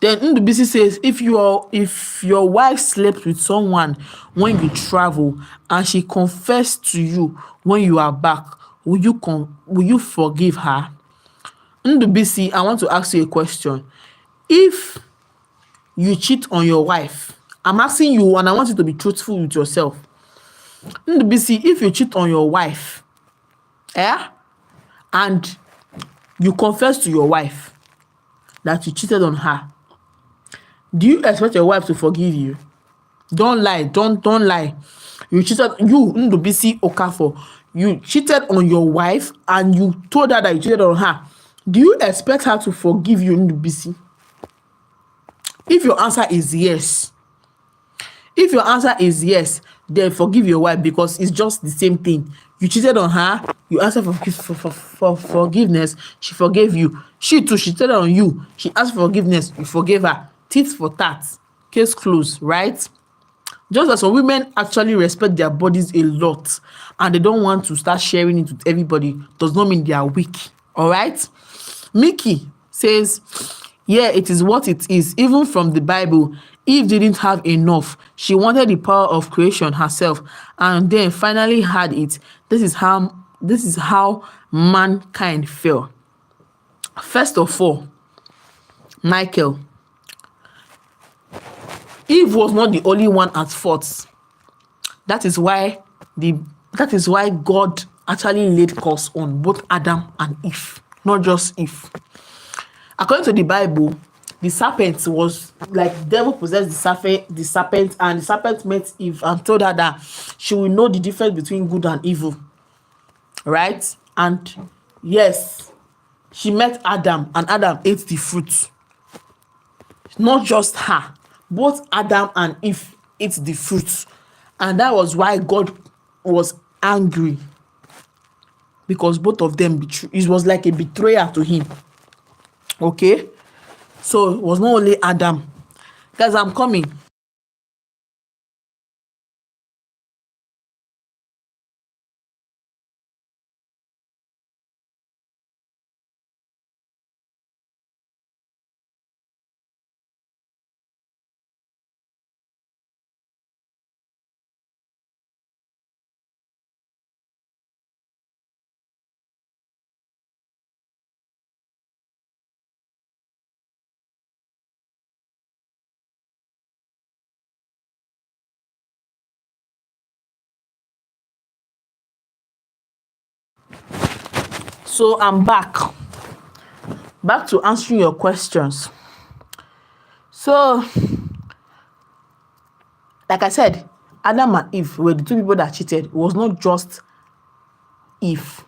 Then Ndubisi says, if your wife slept with someone when you travel and she confessed to you when you are back, will you forgive her? Ndubisi, I want to ask you a question. If you cheat on your wife, I'm asking you and I want you to be truthful with yourself. Ndubisi, if you cheat on your wife, and you confess to your wife that you cheated on her, do you expect your wife to forgive you? Don't lie. Don't lie. You Ndubisi Okafor, you cheated on your wife and you told her that you cheated on her. Do you expect her to forgive you, Ndubisi? If your answer is yes, then forgive your wife, because it's just the same thing. You cheated on her, you asked her for forgiveness, she forgave you. She too, she cheated on you, she asked for forgiveness, you forgave her. Tit for tat, case closed, right? Just as some women actually respect their bodies a lot and they don't want to start sharing it with everybody, does not mean they are weak. All right? Mickey says, yeah, it is what it is. Even from the Bible, Eve didn't have enough. She wanted the power of creation herself and then finally had it. This is how mankind fell. First of all, Michael, Eve was not the only one at fault. That is why God actually laid curse on both Adam and Eve, not just Eve. According to the Bible, the serpent was like the devil possessed the serpent, and the serpent met Eve and told her that she will know the difference between good and evil. Right? And yes, she met Adam and Adam ate the fruit. Not just her. Both Adam and Eve ate the fruit, and that was why God was angry, because both of them it was like a betrayal to him. Okay, so it was not only Adam. Guys, I'm coming. So I'm back to answering your questions. So, like I said, Adam and Eve were the two people that cheated. It was not just Eve.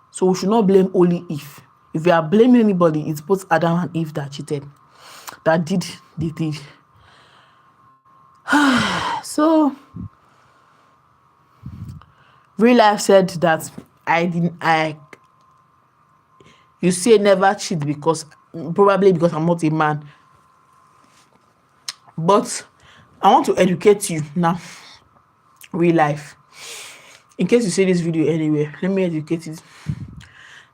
So we should not blame only Eve. If we are blaming anybody, it's both Adam and Eve that cheated, that did the deed. So real life said that you say never cheat probably because I'm not a man. But I want to educate you now, real life. In case you see this video anywhere, let me educate you.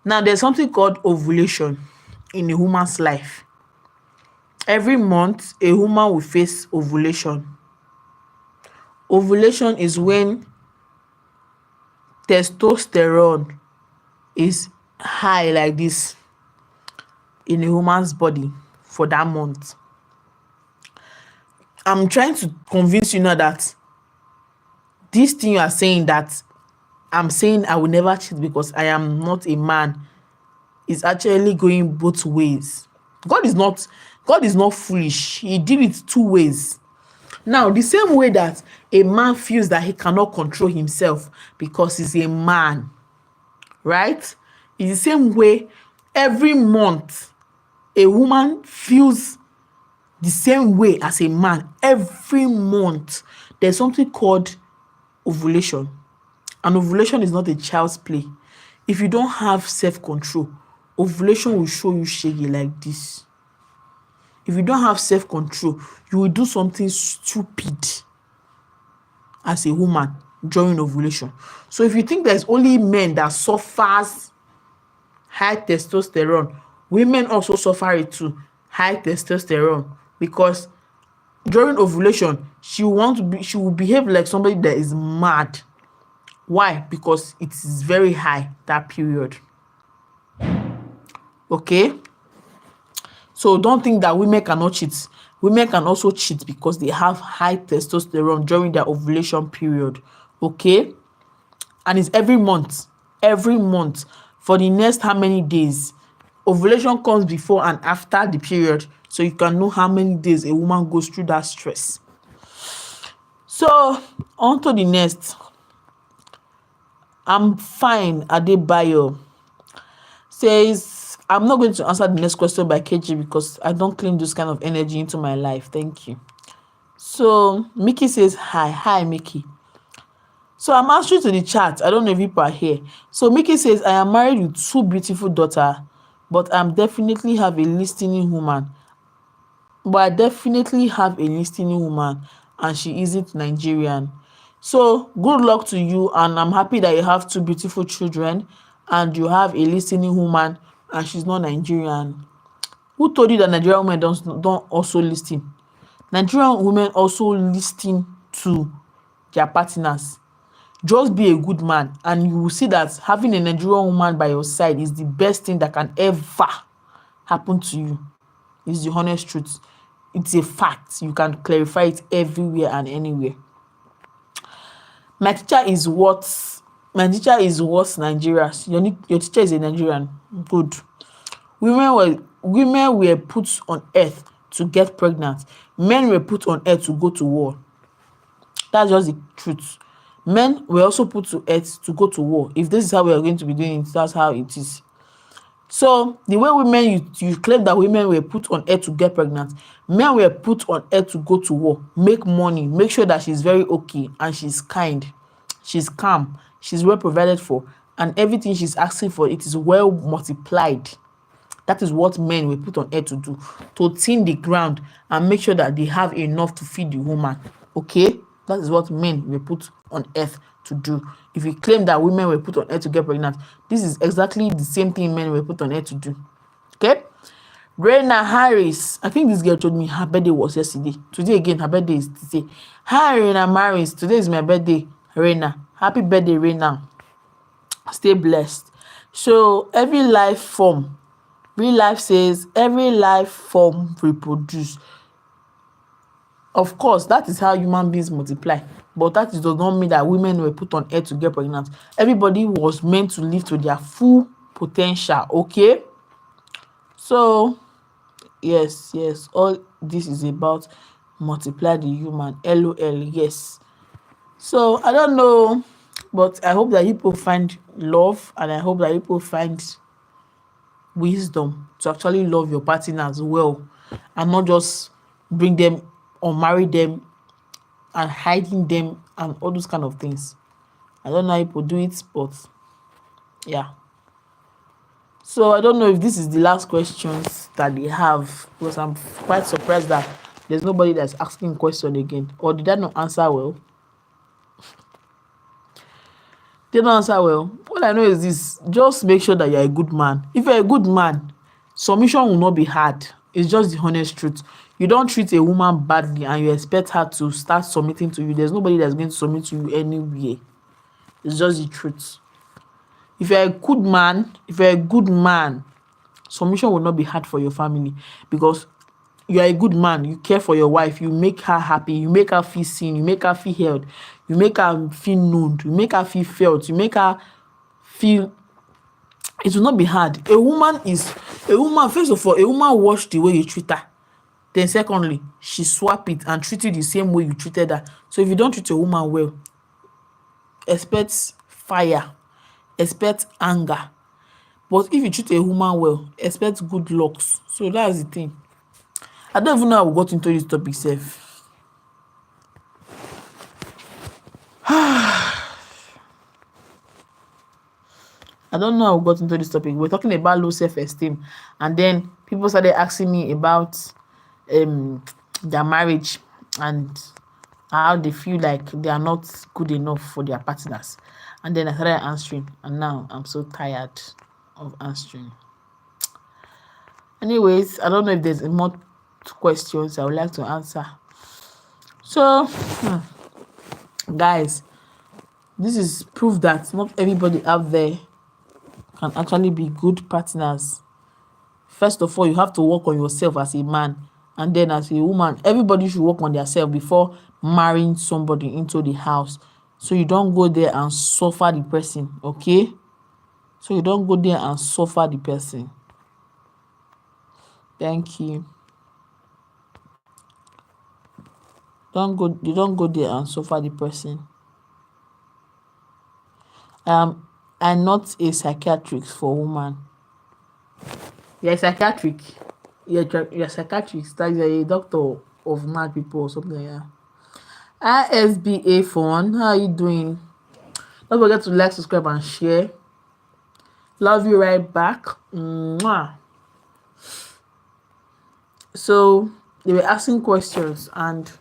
Now, there's something called ovulation in a woman's life. Every month, a woman will face ovulation. Ovulation is when testosterone is high like this in a woman's body for that month. I'm trying to convince you now that this thing you are saying, that I'm saying I will never cheat because I am not a man, is actually going both ways. God is not foolish. He did it two ways. Now, the same way that a man feels that he cannot control himself because he's a man, right? It's the same way every month a woman feels the same way as a man. Every month there's something called ovulation. And ovulation is not a child's play. If you don't have self-control, ovulation will show you shaggy like this. If you don't have self-control, you will do something stupid as a woman during ovulation. So if you think there's only men that suffers high testosterone, women also suffer it too, high testosterone, because during ovulation she will behave like somebody that is mad. Why? Because it is very high that period. Okay, so don't think that women cannot cheat. Women can also cheat because they have high testosterone during their ovulation period. Okay, and it's every month for the next how many days. Ovulation comes before and after the period, so you can know how many days a woman goes through that stress. So on to the next. I'm fine. Adebayo says, I'm not going to answer the next question by KG because I don't claim this kind of energy into my life. Thank you. So Mickey says, hi Mickey. So I'm answering to the chat. I don't know if people are here. So Mickey says, I am married with 2 beautiful daughters, but I definitely have a listening woman. And she isn't Nigerian. So good luck to you, and I'm happy that you have 2 beautiful children and you have a listening woman and she's not Nigerian. Who told you that Nigerian women don't also listen? Nigerian women also listen to their partners. Just be a good man and you will see that having a Nigerian woman by your side is the best thing that can ever happen to you. It's the honest truth. It's a fact. You can clarify it everywhere and anywhere. My teacher is what Nigeria. Your teacher is a Nigerian. Good. Women were put on earth to get pregnant. Men were put on earth to go to war. That's just the truth. Men were also put to earth to go to war. If this is how we are going to be doing it, that's how it is. So the way women, you claim that women were put on earth to get pregnant, men were put on earth to go to war, make money, make sure that she's very okay and she's kind, she's calm, she's well provided for, and everything she's asking for, it is well multiplied. That is what men were put on earth to do, to thin the ground and make sure that they have enough to feed the woman. Okay, that is what men were put on earth to do. If you claim that women were put on earth to get pregnant, this is exactly the same thing men were put on earth to do. Okay, Reina Harris, I think this girl told me her birthday was yesterday. Today again, her birthday is today. Hi Reina Harris, today is my birthday. Reina, happy birthday Reina. Stay blessed. So every life form, real life says every life form reproduce. Of course, that is how human beings multiply. But that does not mean that women were put on earth to get pregnant. Everybody was meant to live to their full potential. Okay? So, yes. All this is about multiply the human. LOL, yes. So, I don't know. But I hope that people find love. And I hope that people find wisdom to actually love your partner as well. And not just bring them or marry them and hiding them and all those kind of things. I don't know how people do it, but yeah. So I don't know if this is the last questions that they have, because I'm quite surprised that There's nobody that's asking question again. Or did I not answer well? Did not answer well. All I know is this: just make sure that you're a good man. If you're a good man, submission will not be hard. It's just the honest truth. You don't treat a woman badly and you expect her to start submitting to you. There's nobody that's going to submit to you anywhere. It's just the truth. If you're a good man, submission will not be hard for your family, because you are a good man. You care for your wife. You make her happy. You make her feel seen. You make her feel held. You make her feel known. You make her feel felt. You make her feel. It will not be hard. A woman, first of all, a woman watch the way you treat her. Then secondly, she swap it and treat you the same way you treated her. So if you don't treat a woman well, expect fire, expect anger. But if you treat a woman well, expect good looks. So that's the thing. I don't even know how we got into this topic sef. I don't know how we got into this topic. We're talking about low self-esteem, and then people started asking me about their marriage and how they feel like they are not good enough for their partners. And then I started answering, and now I'm so tired of answering. Anyways, I don't know if there's more questions I would like to answer. So, guys, this is proof that not everybody out there can actually be good partners. First of all, you have to work on yourself as a man, and then as a woman, everybody should work on themselves before marrying somebody into the house, so you don't go there and suffer the person. Okay, so you don't go there and suffer the person. Thank you. You don't go there and suffer the person. I'm not a psychiatrist for woman. You're a psychiatric. You're a psychiatrist. Like you're a doctor of mad people or something like that. ISBA Fun, how are you doing? Don't forget to like, subscribe, and share. Love you right back. Mwah. So they were asking questions, and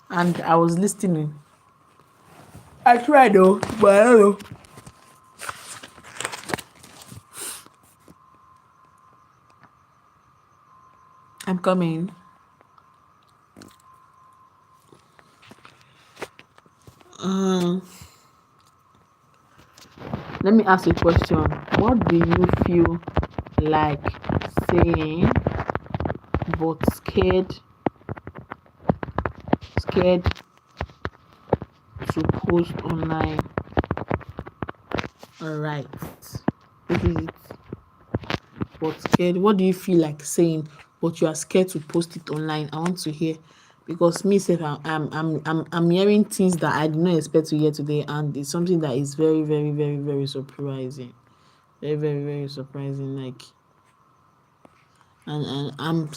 I was listening. I tried though, but I don't know. I'm coming. Let me ask you a question. What do you feel like saying but scared to post online? All right. This is it. But scared. What do you feel like saying but you are scared to post it online? I want to hear, because me self, I'm hearing things that I did not expect to hear today, and it's something that is very, very, very, very surprising. Very, very, very surprising. Like, and I'm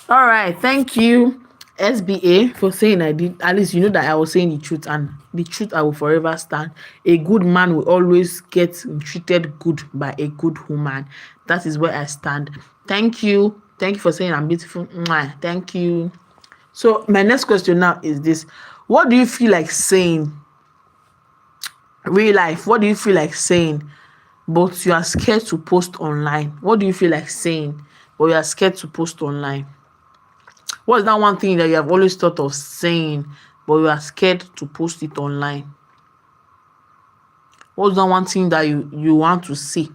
all right. Thank you, SBA, for saying I did. At least you know that I was saying the truth, and the truth I will forever stand. A good man will always get treated good by a good woman. That is where I stand. Thank you. Thank you for saying I'm beautiful. Mwah. Thank you. So my next question now is this: what do you feel like saying? Real life. What do you feel like saying, but you are scared to post online? What do you feel like saying, but you are scared to post online? What is that one thing that you have always thought of saying, but you are scared to post it online? What's that one thing that you want to say?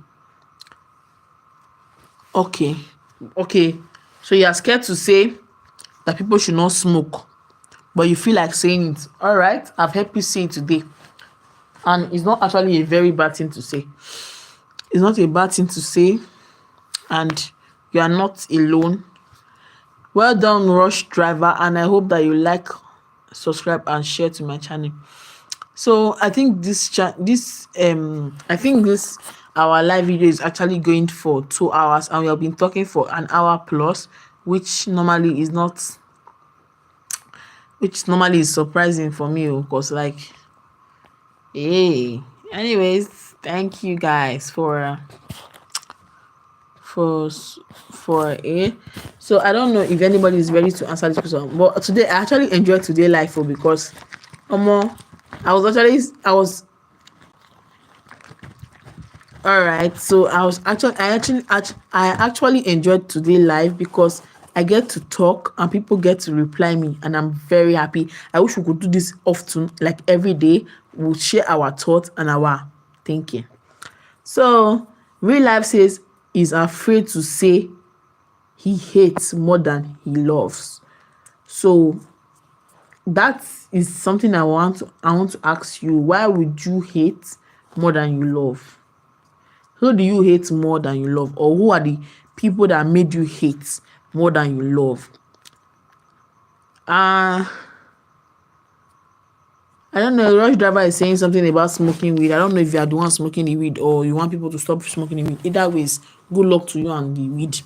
Okay. So you are scared to say that people should not smoke, but you feel like saying it. All right, I've helped you say it today, and it's not actually a very bad thing to say. It's not a bad thing to say, and you are not alone. Well done, Rush Driver, and I hope that you like, subscribe, and share to my channel. So I think this our live video is actually going for 2 hours, and we have been talking for an hour plus, which normally is surprising for me, because like, hey, anyways, thank you guys for So I don't know if anybody is ready to answer this question. But today I actually enjoyed today life because I was all right. So I actually enjoyed today live because I get to talk and people get to reply me, and I'm very happy. I wish we could do this often, like every day. We'll share our thoughts and our thinking. So real life says he's afraid to say he hates more than he loves. So that is something I want to ask you. Why would you hate more than you love? Who do you hate more than you love? Or who are the people that made you hate more than you love? Uh I don't know. Rush Driver is saying something about smoking weed. I don't know if you are the one smoking the weed or you want people to stop smoking the weed. Either ways, good luck to you and the weed.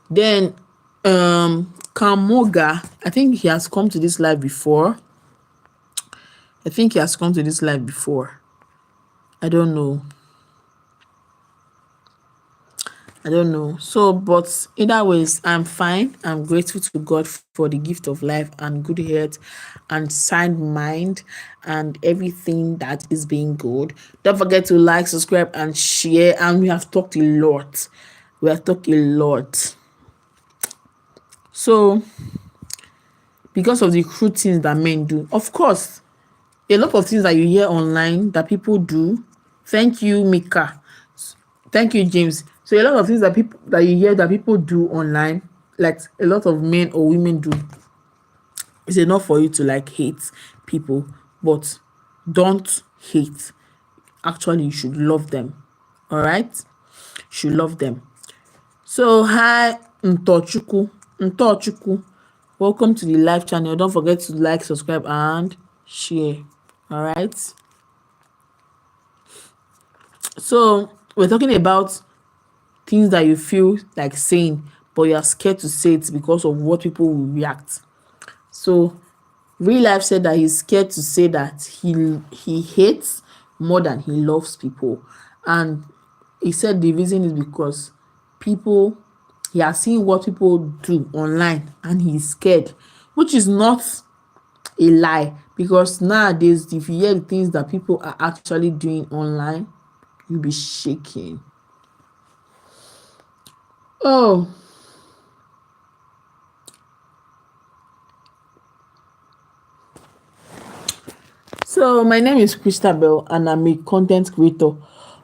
Then Kamoga, I think he has come to this live before. I don't know. So, but either ways, I'm fine. I'm grateful to God for the gift of life and good health and sound mind and everything that is being good. Don't forget to like, subscribe, and share. And we have talked a lot. So, because of the crude things that men do, of course, a lot of things that you hear online that people do. Thank you, Mika. Thank you, James. So a lot of things that you hear that people do online, like a lot of men or women do, is enough for you to like hate people, but don't hate. Actually, you should love them. All right, you should love them. So hi, Ntochukwu, welcome to the live channel. Don't forget to like, subscribe, and share. All right. So we're talking about things that you feel like saying, but you're scared to say it because of what people will react. So real life said that he's scared to say that he hates more than he loves people. And he said the reason is because he has seen what people do online and he's scared, which is not a lie, because nowadays if you hear the things that people are actually doing online, you'll be shaking. Oh, so my name is Christabel and I'm a content creator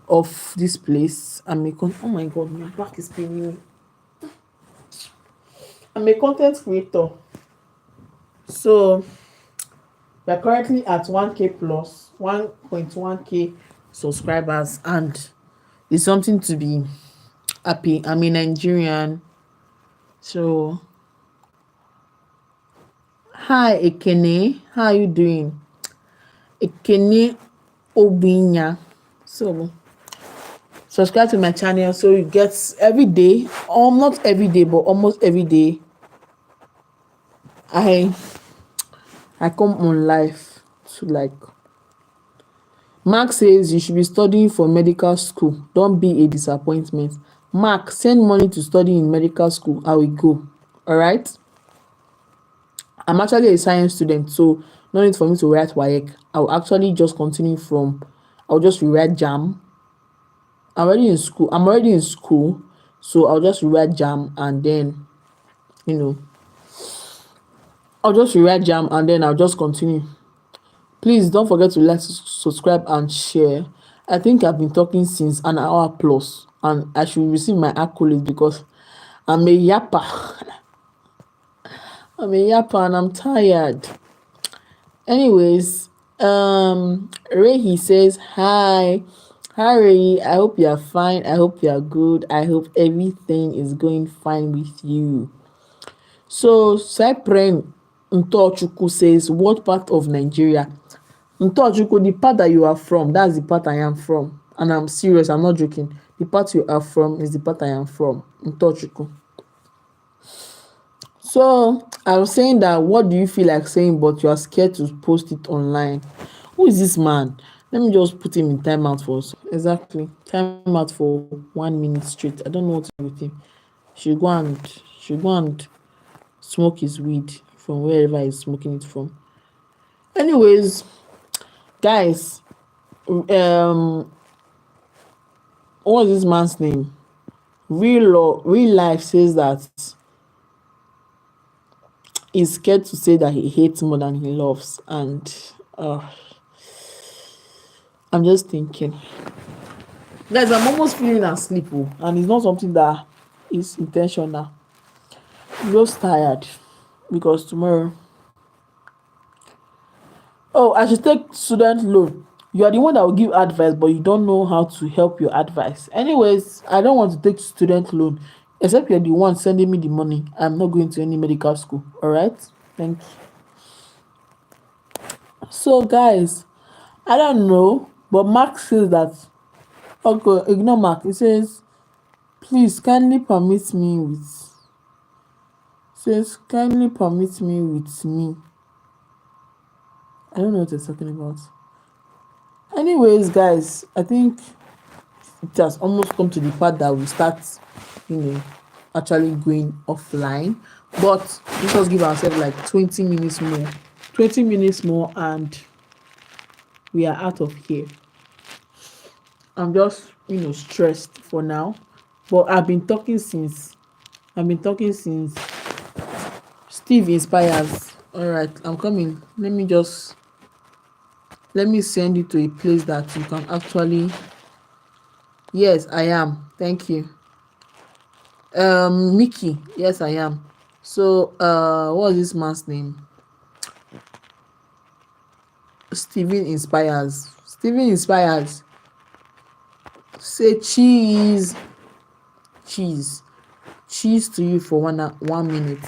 of this place. Oh my god, my back is paining me. I'm a content creator. So we're currently at 1k plus 1.1k subscribers, and it's something to be happy. I'm a Nigerian. So hi Ekene, how are you doing? Ekene Obinya. So subscribe to my channel so you get every day, or not every day, but almost every day, I come on live to like. Mark says you should be studying for medical school. Don't be a disappointment. Mark, send money to study in medical school. I will go. All right. I'm actually a science student, so no need for me to write WAEC. I'll actually just continue from. I'll just rewrite JAM. I'm already in school, so I'll just rewrite JAM and then, I'll just rewrite JAM and then I'll just continue. Please don't forget to like, subscribe, and share. I think I've been talking since an hour plus, and I should receive my accolades because I'm a yapper. And I'm tired. Anyways, Ray, he says, hi Ray, I hope you are fine. I hope you are good. I hope everything is going fine with you. So Cyprian Ntochukwu says, what part of Nigeria? Ntochukwu, the part that you are from, that's the part I am from. And I'm serious, I'm not joking. The part you are from is the part I am from. Ntochukwu. So I was saying that, what do you feel like saying but you are scared to post it online? Who is this man? Let me just put him in timeout for us. Exactly. Timeout for 1 minute straight. I don't know what to do with him. should go and smoke his weed from wherever he's smoking it from. Anyways, guys, what's this man's name? Real life says that he's scared to say that he hates more than he loves, and I'm just thinking, guys, I'm almost feeling asleep, and it's not something that is intentional. I'm just tired because tomorrow. Oh, I should take student loan. You are the one that will give advice, but you don't know how to help your advice. Anyways, I don't want to take student loan, except you're the one sending me the money. I'm not going to any medical school. All right? Thank you. So, guys, I don't know, but Mark says that. Okay, ignore Mark. He says, please kindly permit me with. Says, kindly permit me with me. I don't know what they're talking about. Anyways, guys, I think it has almost come to the part that we start, actually going offline. But let us give ourselves like 20 minutes more. 20 minutes more, and we are out of here. I'm just, stressed for now. But I've been talking since Steve inspires. All right, I'm coming. Let me send you to a place that you can actually. Yes, I am. Thank you. Mickey. Yes, I am. So, what is this man's name? Steven inspires. Say cheese to you for 1 minute.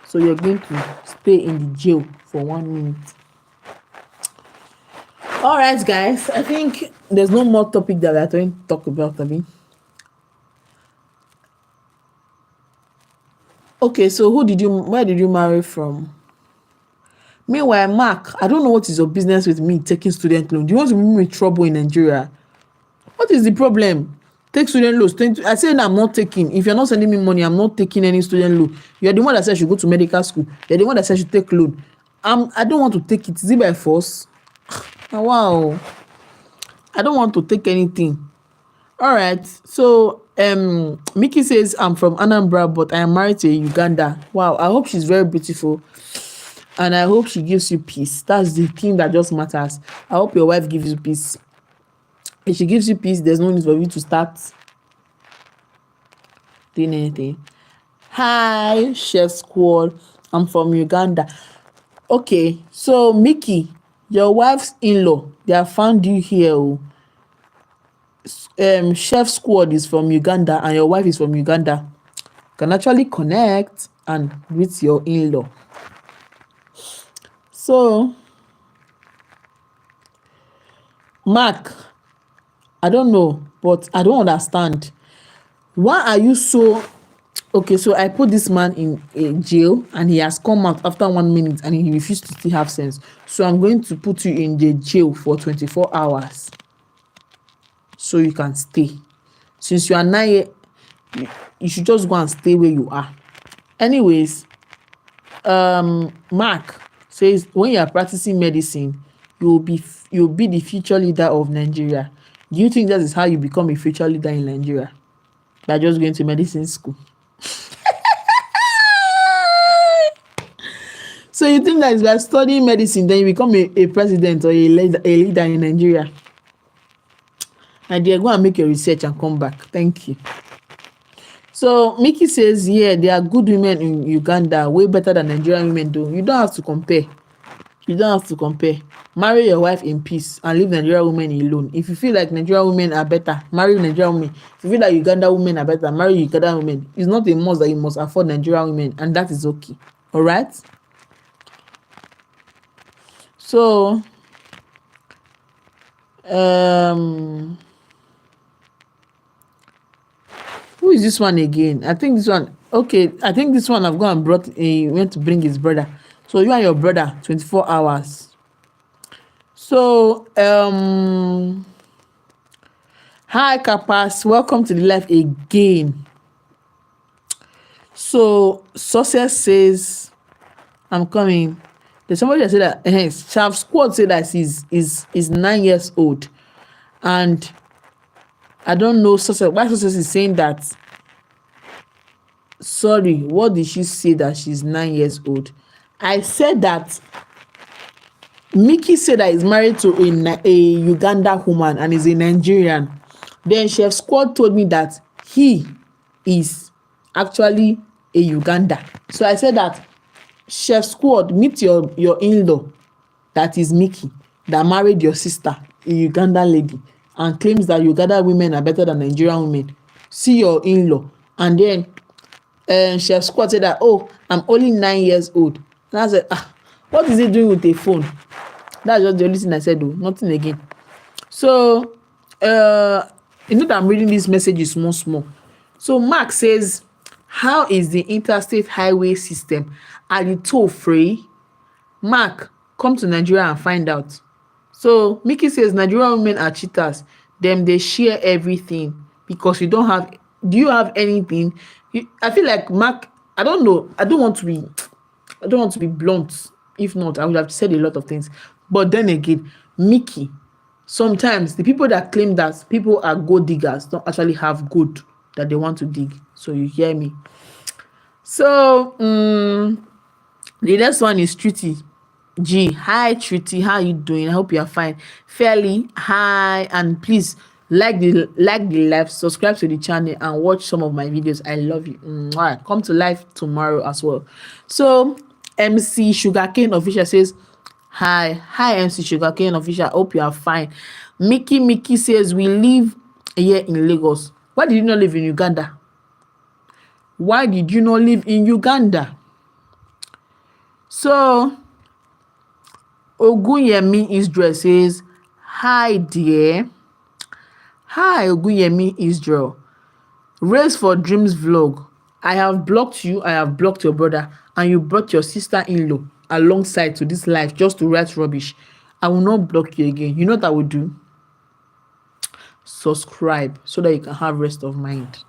So you're going to stay in the jail for 1 minute. All right, guys. I think there's no more topic that we're going to talk about. Okay, so where did you marry from? Meanwhile, Mark, I don't know what is your business with me taking student loan. Do you want to bring me trouble in Nigeria? What is the problem? Take student loans. I said I'm not taking. If you're not sending me money, I'm not taking any student loan. You're the one that said I should go to medical school. You're the one that said I should take loan. I don't want to take it. Is it by force? Wow. I don't want to take anything. All right. So Mickey says I'm from Anambra, but I am married to a Uganda. Wow. I hope she's very beautiful, and I hope she gives you peace. That's the thing that just matters. I hope your wife gives you peace. If she gives you peace, there's no need for you to start doing anything. Hi, Chef Squad. I'm from Uganda. Okay, so Mickey, your wife's in-law, they have found you here. Chef Squad is from Uganda and your wife is from Uganda. You can actually connect and greet your in-law. So, Mark, I don't know, but I don't understand. Why are you so... Okay, so I put this man in a jail and he has come out after 1 minute and he refused to still have sense. So I'm going to put you in the jail for 24 hours so you can stay. Since you are not here, you should just go and stay where you are. Anyways, Mark says when you are practicing medicine, you'll be the future leader of Nigeria. Do you think that is how you become a future leader in Nigeria? By just going to medicine school? So you think that by studying medicine, then you become a president or a leader in Nigeria? My dear, go and make your research and come back. Thank you. So Mickey says, yeah, there are good women in Uganda, way better than Nigerian women do. You don't have to compare. Marry your wife in peace and leave Nigerian women alone. If you feel like Nigerian women are better, marry Nigerian women. If you feel like Uganda women are better, marry Uganda women. It's not a must that you must afford Nigerian women, and that is okay. All right? So, who is this one again? I think this one. Okay, I think this one I've gone and brought. He went to bring his brother. So you and your brother, 24 hours. So, hi Kapas, welcome to the live again. So success says, I'm coming. There's somebody that said that Sharp Squad said that is 9 years old. And I don't know success. Why success is saying that? Sorry, what did she say that she's 9 years old? I said that Mickey said that he's married to a Uganda woman and is a Nigerian. Then Chef Squad told me that he is actually a Uganda. So I said that Chef Squad, meet your in-law, that is Mickey, that married your sister, a Uganda lady, and claims that Uganda women are better than Nigerian women. See your in-law. And then Chef Squad said that, oh, I'm only 9 years old. And I said, what is he doing with a phone? That's just the only thing I said, though, nothing again. So you know that I'm reading these messages small. So Mark says, how is the interstate highway system at the toll free? Mark, come to Nigeria and find out. So Mickey says Nigerian women are cheaters. Them they share everything because you don't have. Do you have anything? I feel like Mark. I don't know. I don't want to be blunt. If not, I would have said a lot of things. But then again, Mickey, sometimes the people that claim that people are gold diggers don't actually have gold that they want to dig. So you hear me? So the next one is Truity G. Hi Truity, how are you doing? I hope you are fine. Fairly hi, and please like the live, subscribe to the channel, and watch some of my videos. I love you. Mwah. Come to live tomorrow as well. So MC Sugarcane Official says, Hi MC Sugarcane Official, hope you are fine. Mickey says, we live here in Lagos. Why did you not live in Uganda? Why did you not live in Uganda? So Ogunyemi Israel says, hi dear. Hi Ogunyemi Israel. Race for Dreams vlog. I have blocked you, I have blocked your brother, and you brought your sister-in-law alongside to this life just to write rubbish. I will not block you again. You know what I will do? Subscribe so that you can have rest of mind.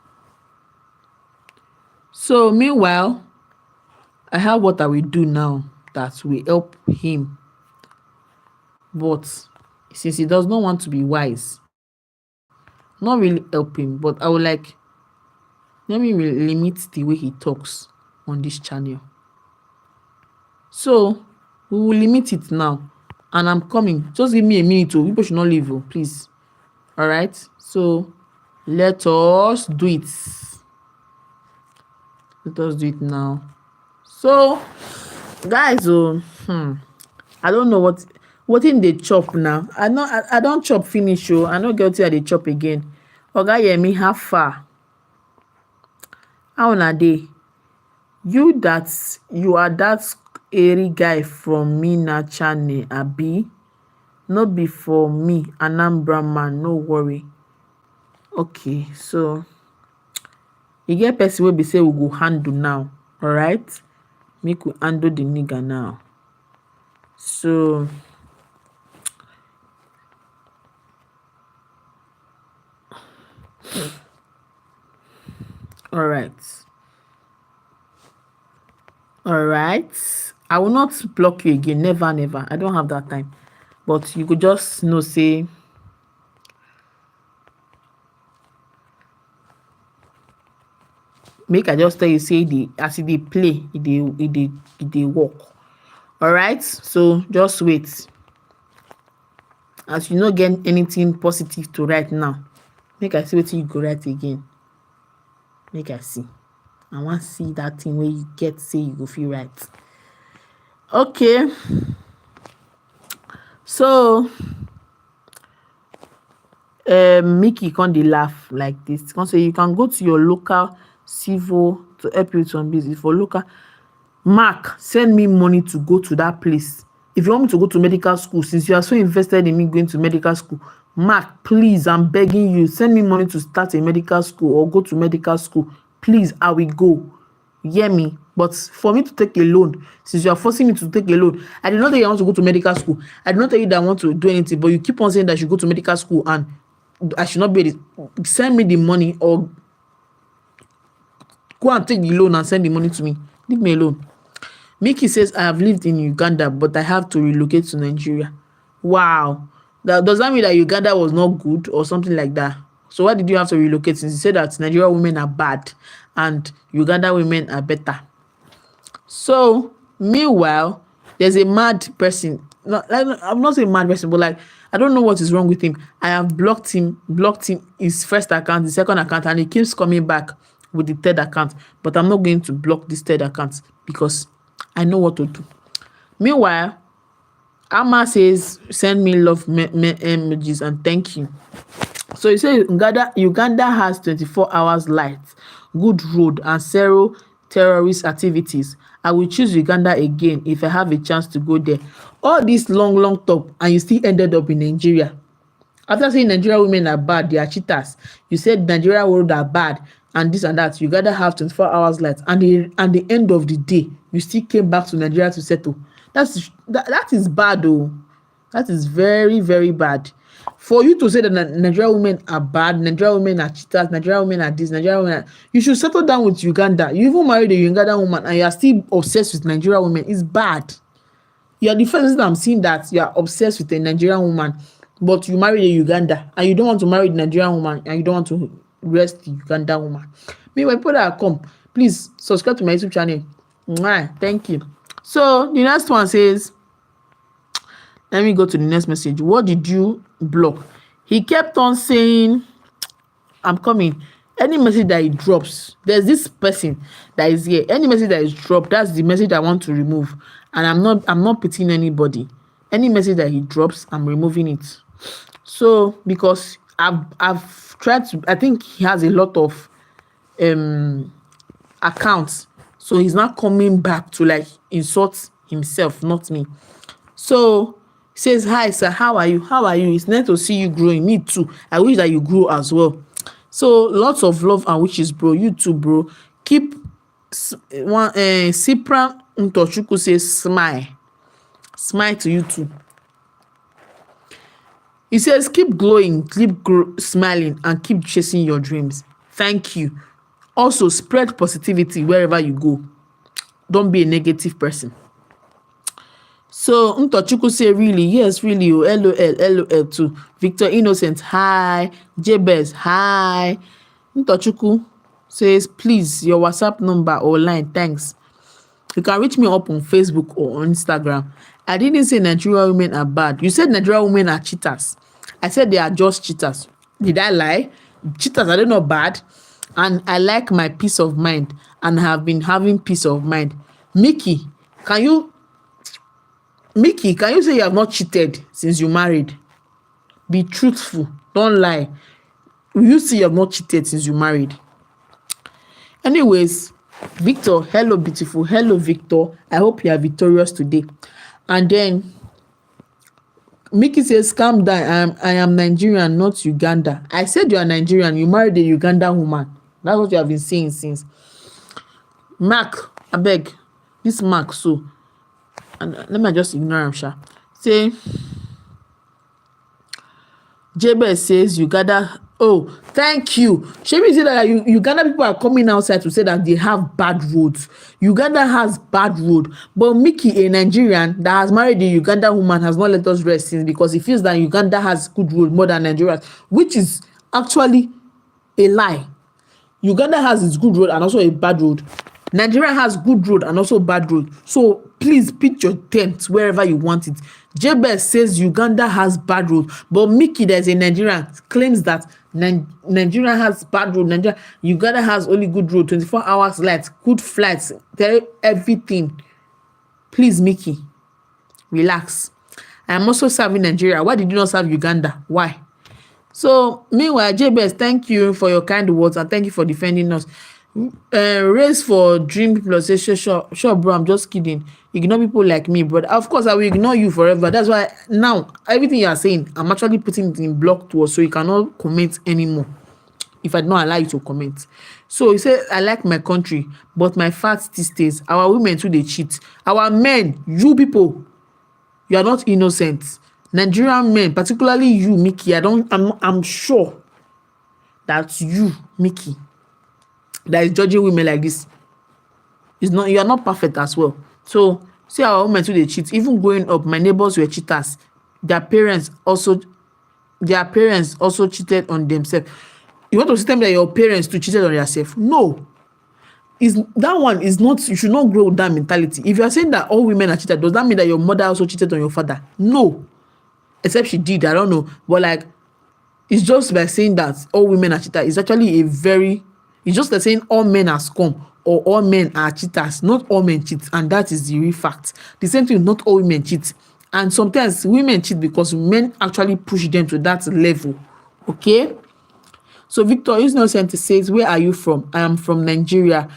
So meanwhile, I have what I will do now that will help him. But since he does not want to be wise, not really help him, but I will let me limit the way he talks on this channel. So we will limit it now, and I'm coming. Just give me a minute. People should not leave, please. All right. So let us do it. Let us do it now. So guys, I don't know what in the chop now. I don't chop finish. I don't get to the chop again. Oga Yemi, how far? How na dey? You are that airy guy from Mina channel, abi? No be for me, Anambra man, no worry. Okay, so you get person wey be say we go handle now, all right? Make we handle the nigga now. So all right. I will not block you again. Never. I don't have that time. But you could just know, say, make I just tell you, say, as they play, they work. All right. So just wait. As you not get anything positive to write now, make I see what you go write again. Make I see. I want to see that thing where you get say you go feel right. Okay. So Mickey can't dey laugh like this. Can't say you can go to your local civil to help you with some business. For local, Mark, send me money to go to that place. If you want me to go to medical school, since you are so invested in me going to medical school, Mark, please, I'm begging you, send me money to start a medical school or go to medical school. Please, I will go. You hear me? But for me to take a loan, since you are forcing me to take a loan, I did not tell you I want to go to medical school. I did not tell you that I want to do anything, but you keep on saying that I should go to medical school and I should not be able to send me the money or Go and take the loan and send the money to me. Leave me alone. Mickey says, I have lived in Uganda, but I have to relocate to Nigeria. Wow. Does that mean that Uganda was not good or something like that? So why did you have to relocate, since you said that Nigerian women are bad and Uganda women are better? So meanwhile, there's a mad person. I'm not saying mad person, but like, I don't know what is wrong with him. I have blocked him his first account, the second account, and he keeps coming back with the third account. But I'm not going to block this third account because I know what to do. Meanwhile, Amma says, send me love emojis and thank you. So you say Uganda has 24 hours light, good road, and zero terrorist activities. I will choose Uganda again if I have a chance to go there. All this long talk, and you still ended up in Nigeria. After saying Nigerian women are bad, they are cheaters. You said Nigerian women are bad, and this and that. Uganda have 24 hours light, and the end of the day, you still came back to Nigeria to settle. That is bad, though. That is very, very bad. For you to say that Nigerian women are bad, Nigerian women are cheaters, Nigerian women are this, Nigerian women are... You should settle down with Uganda. You even married a Ugandan woman and you are still obsessed with Nigerian women. It's bad. You are the first time I'm seeing that you are obsessed with a Nigerian woman, but you married a Uganda and you don't want to marry the Nigerian woman and you don't want to rest the Ugandan woman. Meanwhile, people that are come, please subscribe to my YouTube channel. Mwah, thank you. So the next one says, let me go to the next message. What did you block? He kept on saying, I'm coming. Any message that he drops, there's this person that is here. Any message that is dropped, that's the message I want to remove. And I'm not pitying anybody. Any message that he drops, I'm removing it. So because I've tried to, I think he has a lot of accounts. So he's not coming back to like insult himself, not me. So he says, hi sir, how are you? How are you? It's nice to see you growing. Me too. I wish that you grow as well. So lots of love and wishes, bro. You too, bro. Keep one. Sipra Ntochukwu says, smile to you too. He says, keep glowing, keep smiling, and keep chasing your dreams. Thank you. Also, spread positivity wherever you go. Don't be a negative person. So Ntochukwu say, really? Yes, really. LOL too. Victor Innocent, hi. Jabez, hi. Ntochukwu says, please, your WhatsApp number or line, thanks. You can reach me up on Facebook or on Instagram. I didn't say Nigerian women are bad. You said Nigerian women are cheaters. I said they are just cheaters. Did I lie? Cheaters, are they not bad? And I like my peace of mind and have been having peace of mind. Mickey, can you say you have not cheated since you married? Be truthful. Don't lie. You say you have not cheated since you married. Anyways, Victor, hello beautiful. Hello Victor. I hope you are victorious today. And then Mickey says, calm down. I am Nigerian, not Uganda. I said you are Nigerian. You married a Ugandan woman. That's what you have been saying since. Mark, I beg. This Mark, so. And let me just ignore him, sha. Say, Jabez says Uganda. Oh, thank you. Shebi said that Uganda people are coming outside to say that they have bad roads. Uganda has bad road. But Mickey, a Nigerian that has married a Ugandan woman, has not let us rest since because he feels that Uganda has good road more than Nigeria, which is actually a lie. Uganda has its good road and also a bad road. Nigeria has good road and also bad road. So please pitch your tent wherever you want it. Jabez says Uganda has bad road, but Mickey, there's a Nigerian, claims that Nigeria has bad road. Uganda has only good road, 24 hours light, good flights, everything. Please, Mickey, relax. I am also serving Nigeria. Why did you not serve Uganda? Why? So meanwhile, Jabez, thank you for your kind words and thank you for defending us. Race for dream people say sure bro, I'm just kidding. Ignore people like me, but of course I will ignore you forever. That's why now everything you are saying, I'm actually putting it in block to us so you cannot comment anymore if I don't allow you to comment. So he said, I like my country, but my fat still stays. Our women too, they cheat. Our men, you people, you are not innocent. Nigerian men, particularly you, Mickey, I'm sure that you, Mickey, that is judging women like this. It's not, you are not perfect as well. So see our women too, they cheat. Even growing up, my neighbors were cheaters. Their parents also cheated on themselves. You want to tell me that your parents too cheated on themselves? No. Is that one is not, you should not grow with that mentality. If you are saying that all women are cheated, does that mean that your mother also cheated on your father? No. Except she did, I don't know. But like, it's just by saying that all women are cheaters. It's actually it's just like saying all men are scum or all men are cheaters. Not all men cheat, and that is the real fact. The same thing, not all women cheat. And sometimes women cheat because men actually push them to that level. Okay? So Victor Innocent says, where are you from? I am from Nigeria.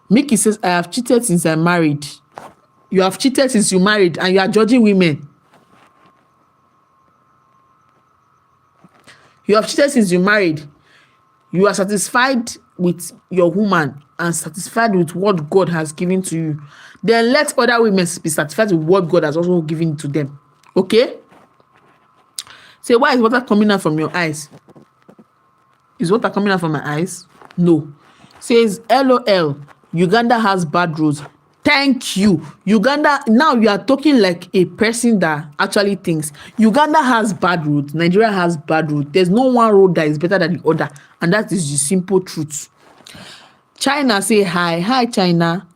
Mickey says, I have cheated since I married. You have cheated since you married and you are judging women. You have cheated since you married. You are satisfied with your woman and satisfied with what God has given to you. Then let other women be satisfied with what God has also given to them. Okay? Say, why is water coming out from your eyes? Is water coming out from my eyes? No. Says, LOL, Uganda has bad roads. Thank you. Uganda, now you are talking like a person that actually thinks. Uganda has bad roads. Nigeria has bad roads. There's no one road that is better than the other. And that is the simple truth. China say hi. Hi, China.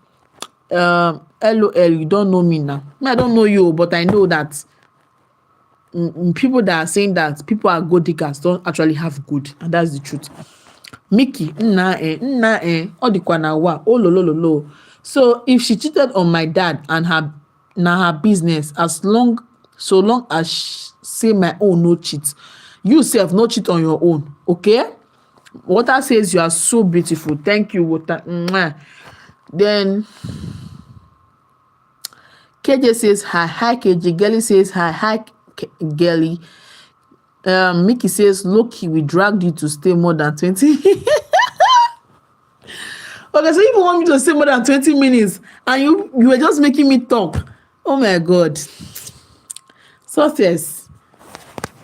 LOL, you don't know me now. I don't know you, but I know that people that are saying that people are gold diggers don't actually have good. And that's the truth. Mickey, all the kwanawa, oh lo lo lo lo. So if she cheated on my dad and her business, so long as say my own no cheat, you self no cheat on your own, okay? Water says you are so beautiful. Thank you, Water. Then KJ says hi KJ. Gelly says hi Gelly. Mickey says, Loki, we dragged you to stay more than 20. Okay, so if you want me to stay more than 20 minutes and you were just making me talk. Oh my God. Success.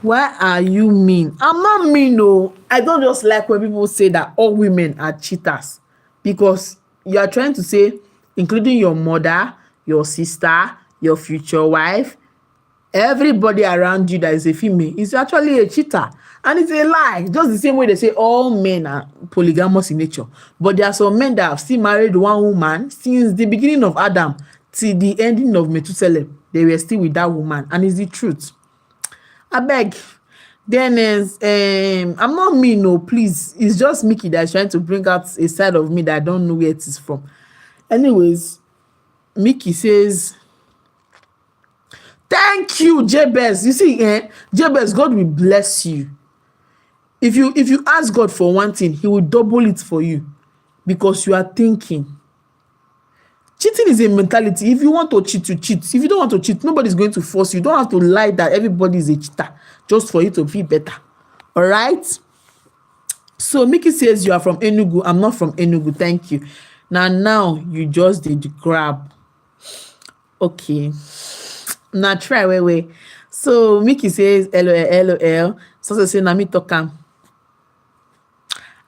Why are you mean? I'm not mean, no. I don't just like when people say that all women are cheaters. Because you are trying to say, including your mother, your sister, your future wife, everybody around you that is a female is actually a cheater. And it's a lie. Just the same way they say all men are polygamous in nature. But there are some men that have still married one woman since the beginning of Adam till the ending of Methuselah. They were still with that woman. And it's the truth. I beg. Then I'm not mean, no, please. It's just Mickey that's trying to bring out a side of me that I don't know where it is from. Anyways, Mickey says, thank you, Jabez. You see, Jabez, God will bless you. If you ask God for one thing, he will double it for you because you are thinking. Cheating is a mentality. If you want to cheat, you cheat. If you don't want to cheat, nobody's going to force you. You don't have to lie that everybody is a cheater just for you to feel better. All right? So Mickey says you are from Enugu. I'm not from Enugu. Thank you. Now you just did the grab. Okay. Now try wait. So Mickey says LOL. So say na me talk am.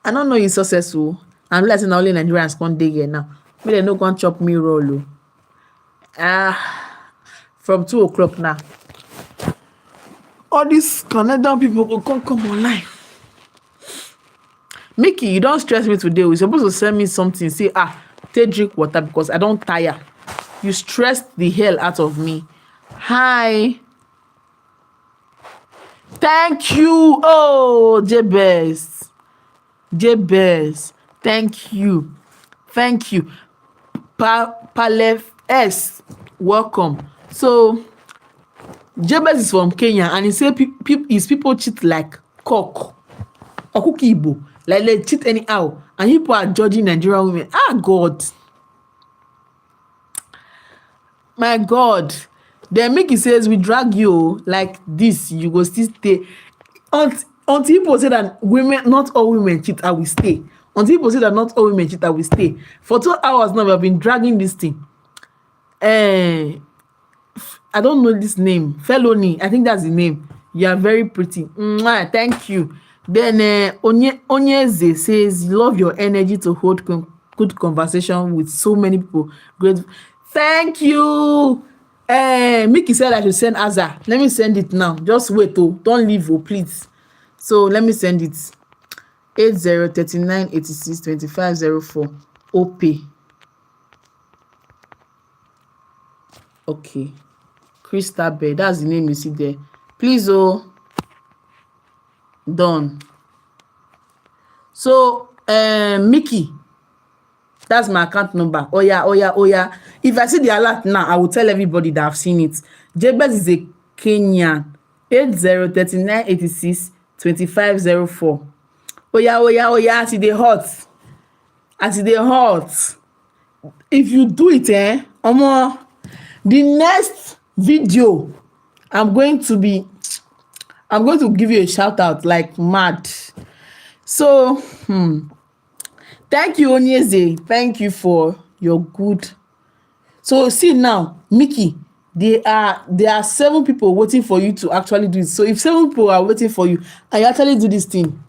I don't know you successful. I'm letting only Nigerians come dey here now. Maybe they no go chop me roll. From 2 o'clock now. All these Canadian people go come online. Mickey, you don't stress me today. You're supposed to send me something. Say, take drink water because I don't tire. You stressed the hell out of me. Hi. Thank you. Oh, Jabez. Thank you. Palef S. Welcome. So, Jabez is from Kenya and he said his people cheat like cock or cookie Igbo. Like they cheat anyhow. And people are judging Nigerian women. God. My God. Then Mickey says, we drag you like this, you go still stay. Until people say that not all women cheat, I will stay. Until people say that not all women cheat, I will stay. For 2 hours now, we have been dragging this thing. I don't know this name. Felony, I think that's the name. You are very pretty. Thank you. Then Onyeze says, love your energy to hold good conversation with so many people. Great. Thank you. Mickey said I should send Aza. Let me send it now. Just wait, oh, don't leave, oh, please. So let me send it. 8039862504 OP. Okay. Christabel, that's the name you see there. Please, oh, done. So Mickey, that's my account number. Oh yeah. If I see the alert now, I will tell everybody that I've seen it. Jabez is a Kenyan. 8039862504. Oh yeah, as they hot. If you do it, omo, the next video I'm going to give you a shout out like mad. So thank you, Onyeze. Thank you for your good. So see now, Mickey, there are 7 people waiting for you to actually do it. So if 7 people are waiting for you and you actually do this thing,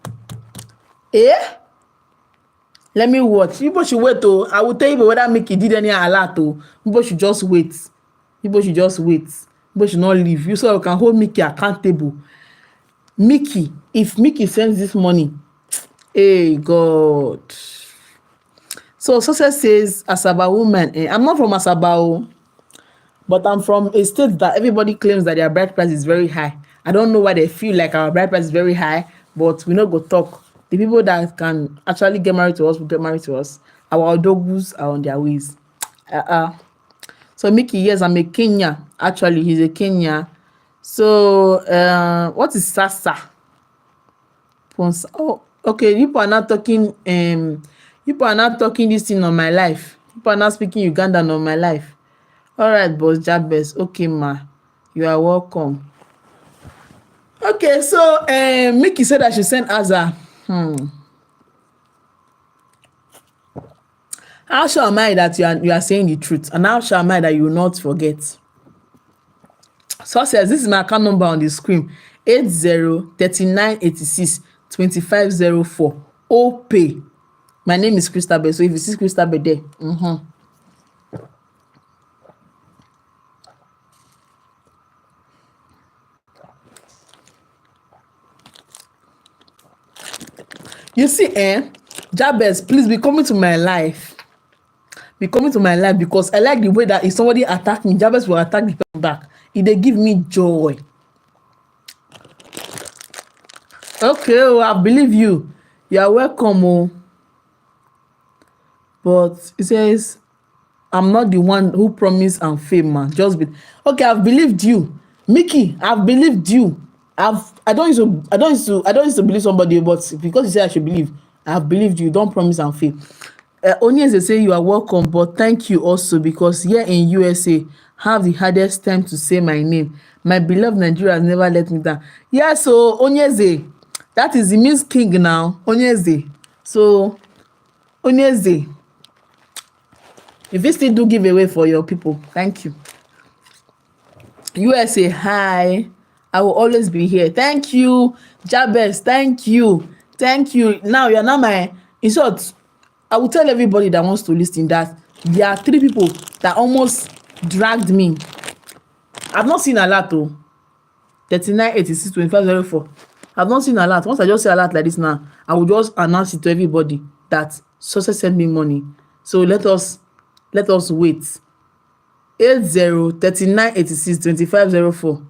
let me watch. People should wait, oh. I will tell you whether Mickey did any alert, oh. People should just wait. People should not leave. You so you can hold Mickey accountable. Mickey, if Mickey sends this money, hey God. So Success says, Asaba woman. I'm not from Asaba, but I'm from a state that everybody claims that their bride price is very high. I don't know why they feel like our bride price is very high, but we not go talk. The people that can actually get married to us will get married to us. Our dogus are on their ways. So Mickey, yes, I'm a Kenya. Actually, he's a Kenya. So what is Sasa? Oh, okay. People are not talking this thing on my life. People are not speaking Ugandan on my life. All right, boss Jabez. Okay, ma. You are welcome. Okay, so Mickey said I should send Aza. How sure am I that you are saying the truth? And how sure am I that you will not forget? Success, this is my account number on the screen. 8039862504 OP. My name is Christabel. So if you see Christabel there, you see, Jabez, please be coming to my life. Be coming to my life because I like the way that if somebody attack me, Jabez will attack the person back. They give me joy. Okay, I believe you. You are welcome. But it says, I'm not the one who promised and failed, man. Just be okay. I've believed you, Mickey. I've believed you. I don't used to believe somebody, but because you say I should believe, I've believed you. Don't promise and fail. Onyeze say you are welcome, but thank you also because here in USA have the hardest time to say my name. My beloved Nigeria has never let me down. Yeah, so Onyeze, that is the Miss King now. Onyeze. So Onyeze, if you still do giveaway for your people, thank you. USA, hi. I will always be here. Thank you, Jabez. Thank you. Now you're not my. In short, I will tell everybody that wants to listen that there are 3 people that almost dragged me. I've not seen a lot, 39862504. I've not seen a lot. Once I just say a lot like this now, I will just announce it to everybody that Success sent me money. So let us wait. 8039862504.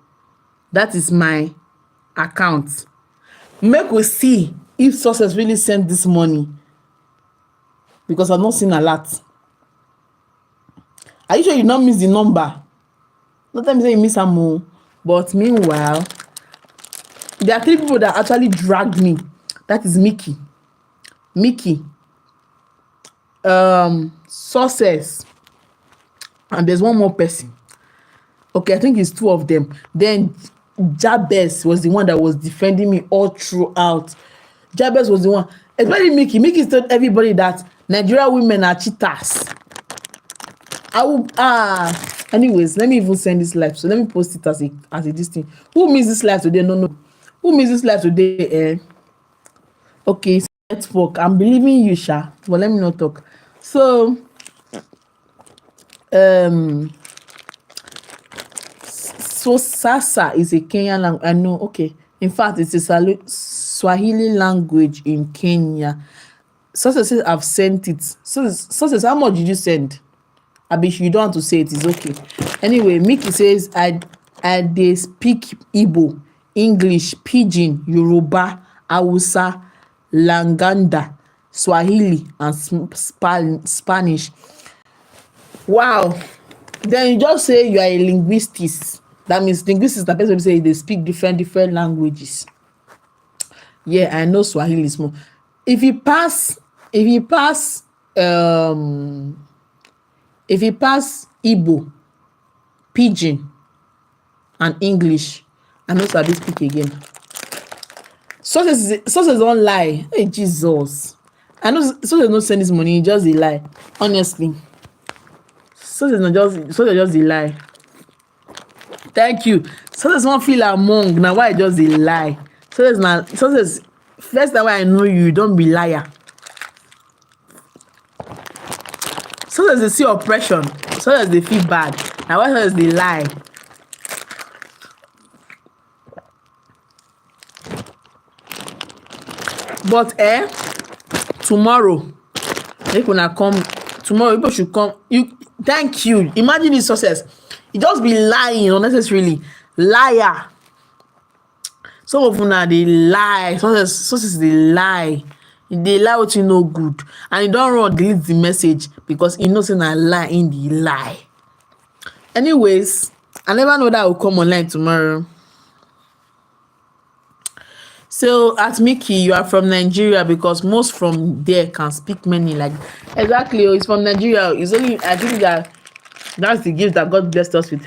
That is my account. Make we see if Success really sent this money. Because I've not seen a lot. Are you sure you not miss the number? Not time you say you miss a more. But meanwhile, there are 3 people that actually dragged me. That is Mickey, Success, and there's one more person. Okay, I think it's 2 of them. Then Jabez was the one that was defending me all throughout. Jabez was the one, especially Mickey. Mickey told everybody that Nigerian women are cheaters. Anyways, let me even send this live. So let me post it as a this thing. Who missed this live today? No. Who missed this live today? Okay, so network. I'm believing you, Sha. But let me not talk. So, um, so Sasa is a Kenyan language. I know. Okay. In fact, it's a Swahili language in Kenya. Success says I've sent it. Success, how much did you send? Abi, you don't want to say it. It's okay. Anyway, Mickey says they speak Igbo, English, Pidgin, Yoruba, Hausa, Lingala, Swahili, and Spanish. Wow. Then you just say you are a linguist. That means linguist is the person who say they speak different languages. Yeah, I know Swahili is more. If you pass um if you pass Igbo, Pidgin, and English, I know sabi speak again. Sources don't lie. Hey Jesus. I know sources no send this money, just dey lie. Honestly. Sources just dey lie. Thank you. Sources wan feel among. Na why I just dey lie. Sources first time wey I know you don't be liar. Sources dey see oppression. Sources dey feel bad. Na why sources dey lie. But tomorrow, make una come. Tomorrow, people should come. Thank you. Imagine this success. You just be lying unnecessarily. Liar. Some of una dey lie. Success dey lie. Dey lie what you know good, and you don run delete the message because you know say na lie in the lie. Anyways, I never know that I will come online tomorrow. So at Mickey, you are from Nigeria because most from there can speak many like exactly. It's from Nigeria. It's only I think that's the gift that God blessed us with.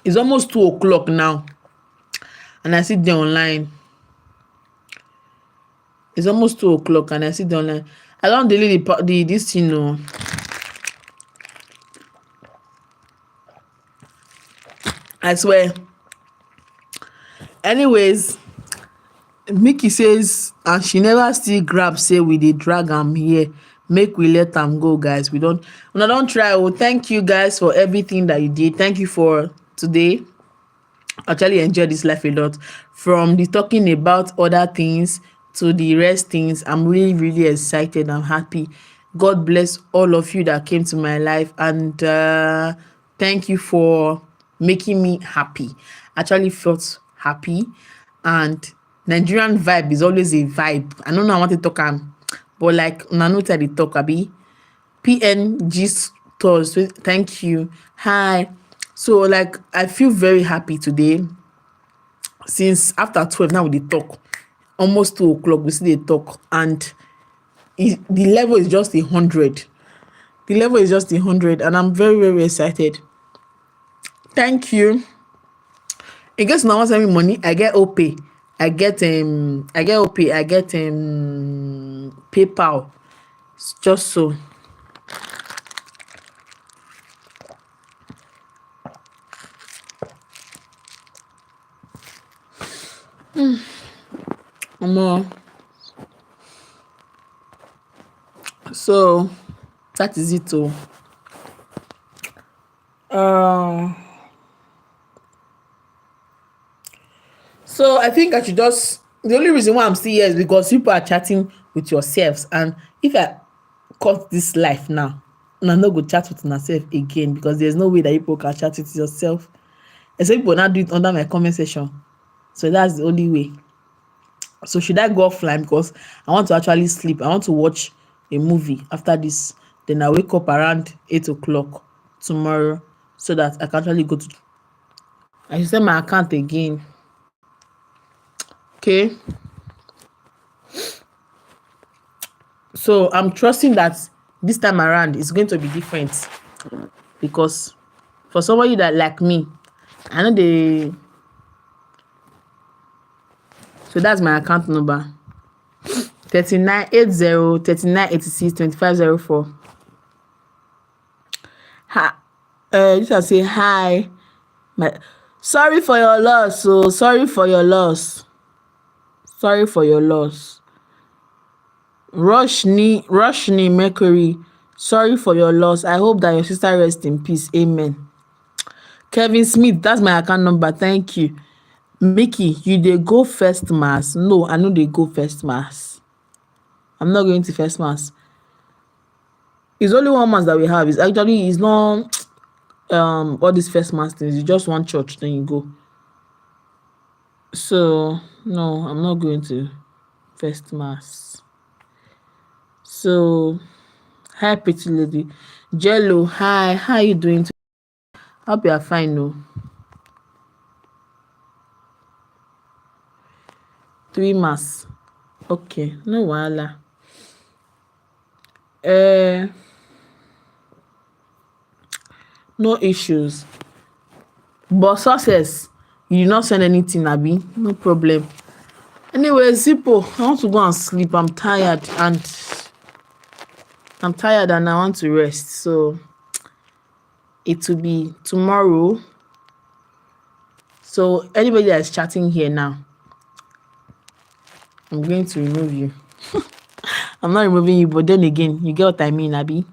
It's almost 2:00 now, and I sit there online. It's almost 2:00, and I sit there online. I don't delete this thing. No. I swear. Anyways, Mickey says, and she never still grab say we dey drag am here. Make we let am go, guys. We don't try. Oh, thank you guys for everything that you did. Thank you for today. Actually enjoyed this life a lot. From the talking about other things to the rest things, I'm really excited. I'm happy. God bless all of you that came to my life, and thank you for making me happy. Actually felt happy, and Nigerian vibe is always a vibe. I don't know I want to talk but like una know tell the talk abi. PNG stores, thank you. Hi. So like I feel very happy today. Since after 12 now we dey talk. Almost 2:00 we still dey talk, and the level is just 100. The level is just 100, and I'm very excited. Thank you. In case una wan send me money, I get OPay. I get OPay. I get PayPal. It's just so. So that is it. So I think I should just, the only reason why I'm still here is because people are chatting with yourselves, and if I cut this life now, I'm not go chat with myself again, because there's no way that people can chat with yourself except people not do it under my comment section. So that's the only way. So should I go offline because I want to actually sleep? I want to watch a movie after this. Then I wake up around 8:00 tomorrow so that I can actually go to. I should send my account again. Okay. So I'm trusting that this time around it's going to be different, because for somebody that like me, I know they. So that's my account number. 3980 3986 2504. Hi. Just say hi. Sorry for your loss. So sorry for your loss. Sorry for your loss. Roshni Mercury. Sorry for your loss. I hope that your sister rests in peace. Amen. Kevin Smith, that's my account number. Thank you. Mickey, you dey go first mass? No, I no dey go first mass. I'm not going to first mass. It's only one mass that we have. It's not all these first mass things. It's just one church, then you go. So no, I'm not going to first mass. So hi, pretty lady. Jello, hi, how are you doing today? Hope you are fine. No. 3 mass. Okay, no wahala. No issues. But success, you did not send anything, Abi. No problem. Anyway, Zippo, I want to go and sleep. I'm tired and I want to rest. So it will be tomorrow. So anybody that is chatting here now, I'm going to remove you. I'm not removing you, but then again, you get what I mean, Abi.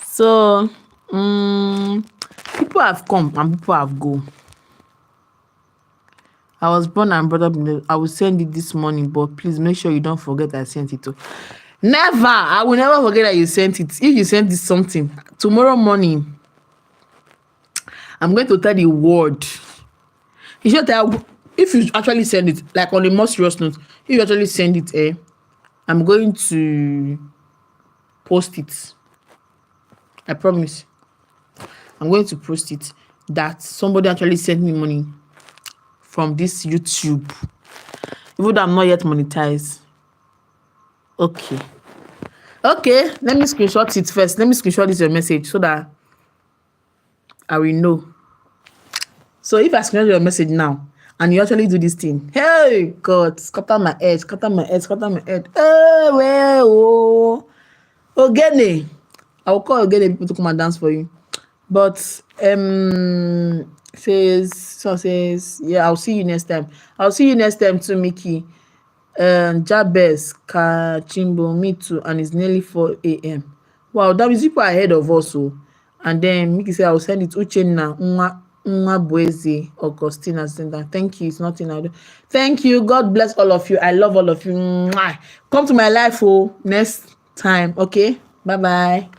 So people have come and people have gone. I was born and brought up I will send it this morning, but please make sure you don't forget I sent it to. Never! I will never forget that you sent it. If you sent this something, tomorrow morning, I'm going to tell the word. You should tell, if you actually send it, like on a more serious note, if you actually send it, I'm going to post it. I promise. I'm going to post it that somebody actually sent me money from this YouTube. Even though I'm not yet monetized. Okay, let me screenshot it first. Let me screenshot this your message so that I will know. So if I screenshot your message now and you actually do this thing, hey God, scatter my head. Hey, well, Ogene. I will call Ogene people to come and dance for you. But says yeah, I'll see you next time. I'll see you next time too, Mickey. Jabez Kachimbo, me too, and it's nearly 4 a.m. Wow, that means people are ahead of us. So. And then Mickey said, I'll send it to Uchenna Nwa Boeze Augustina Center. Thank you. It's nothing I do. Thank you. God bless all of you. I love all of you. Mwah. Come to my life next time. Okay. Bye-bye.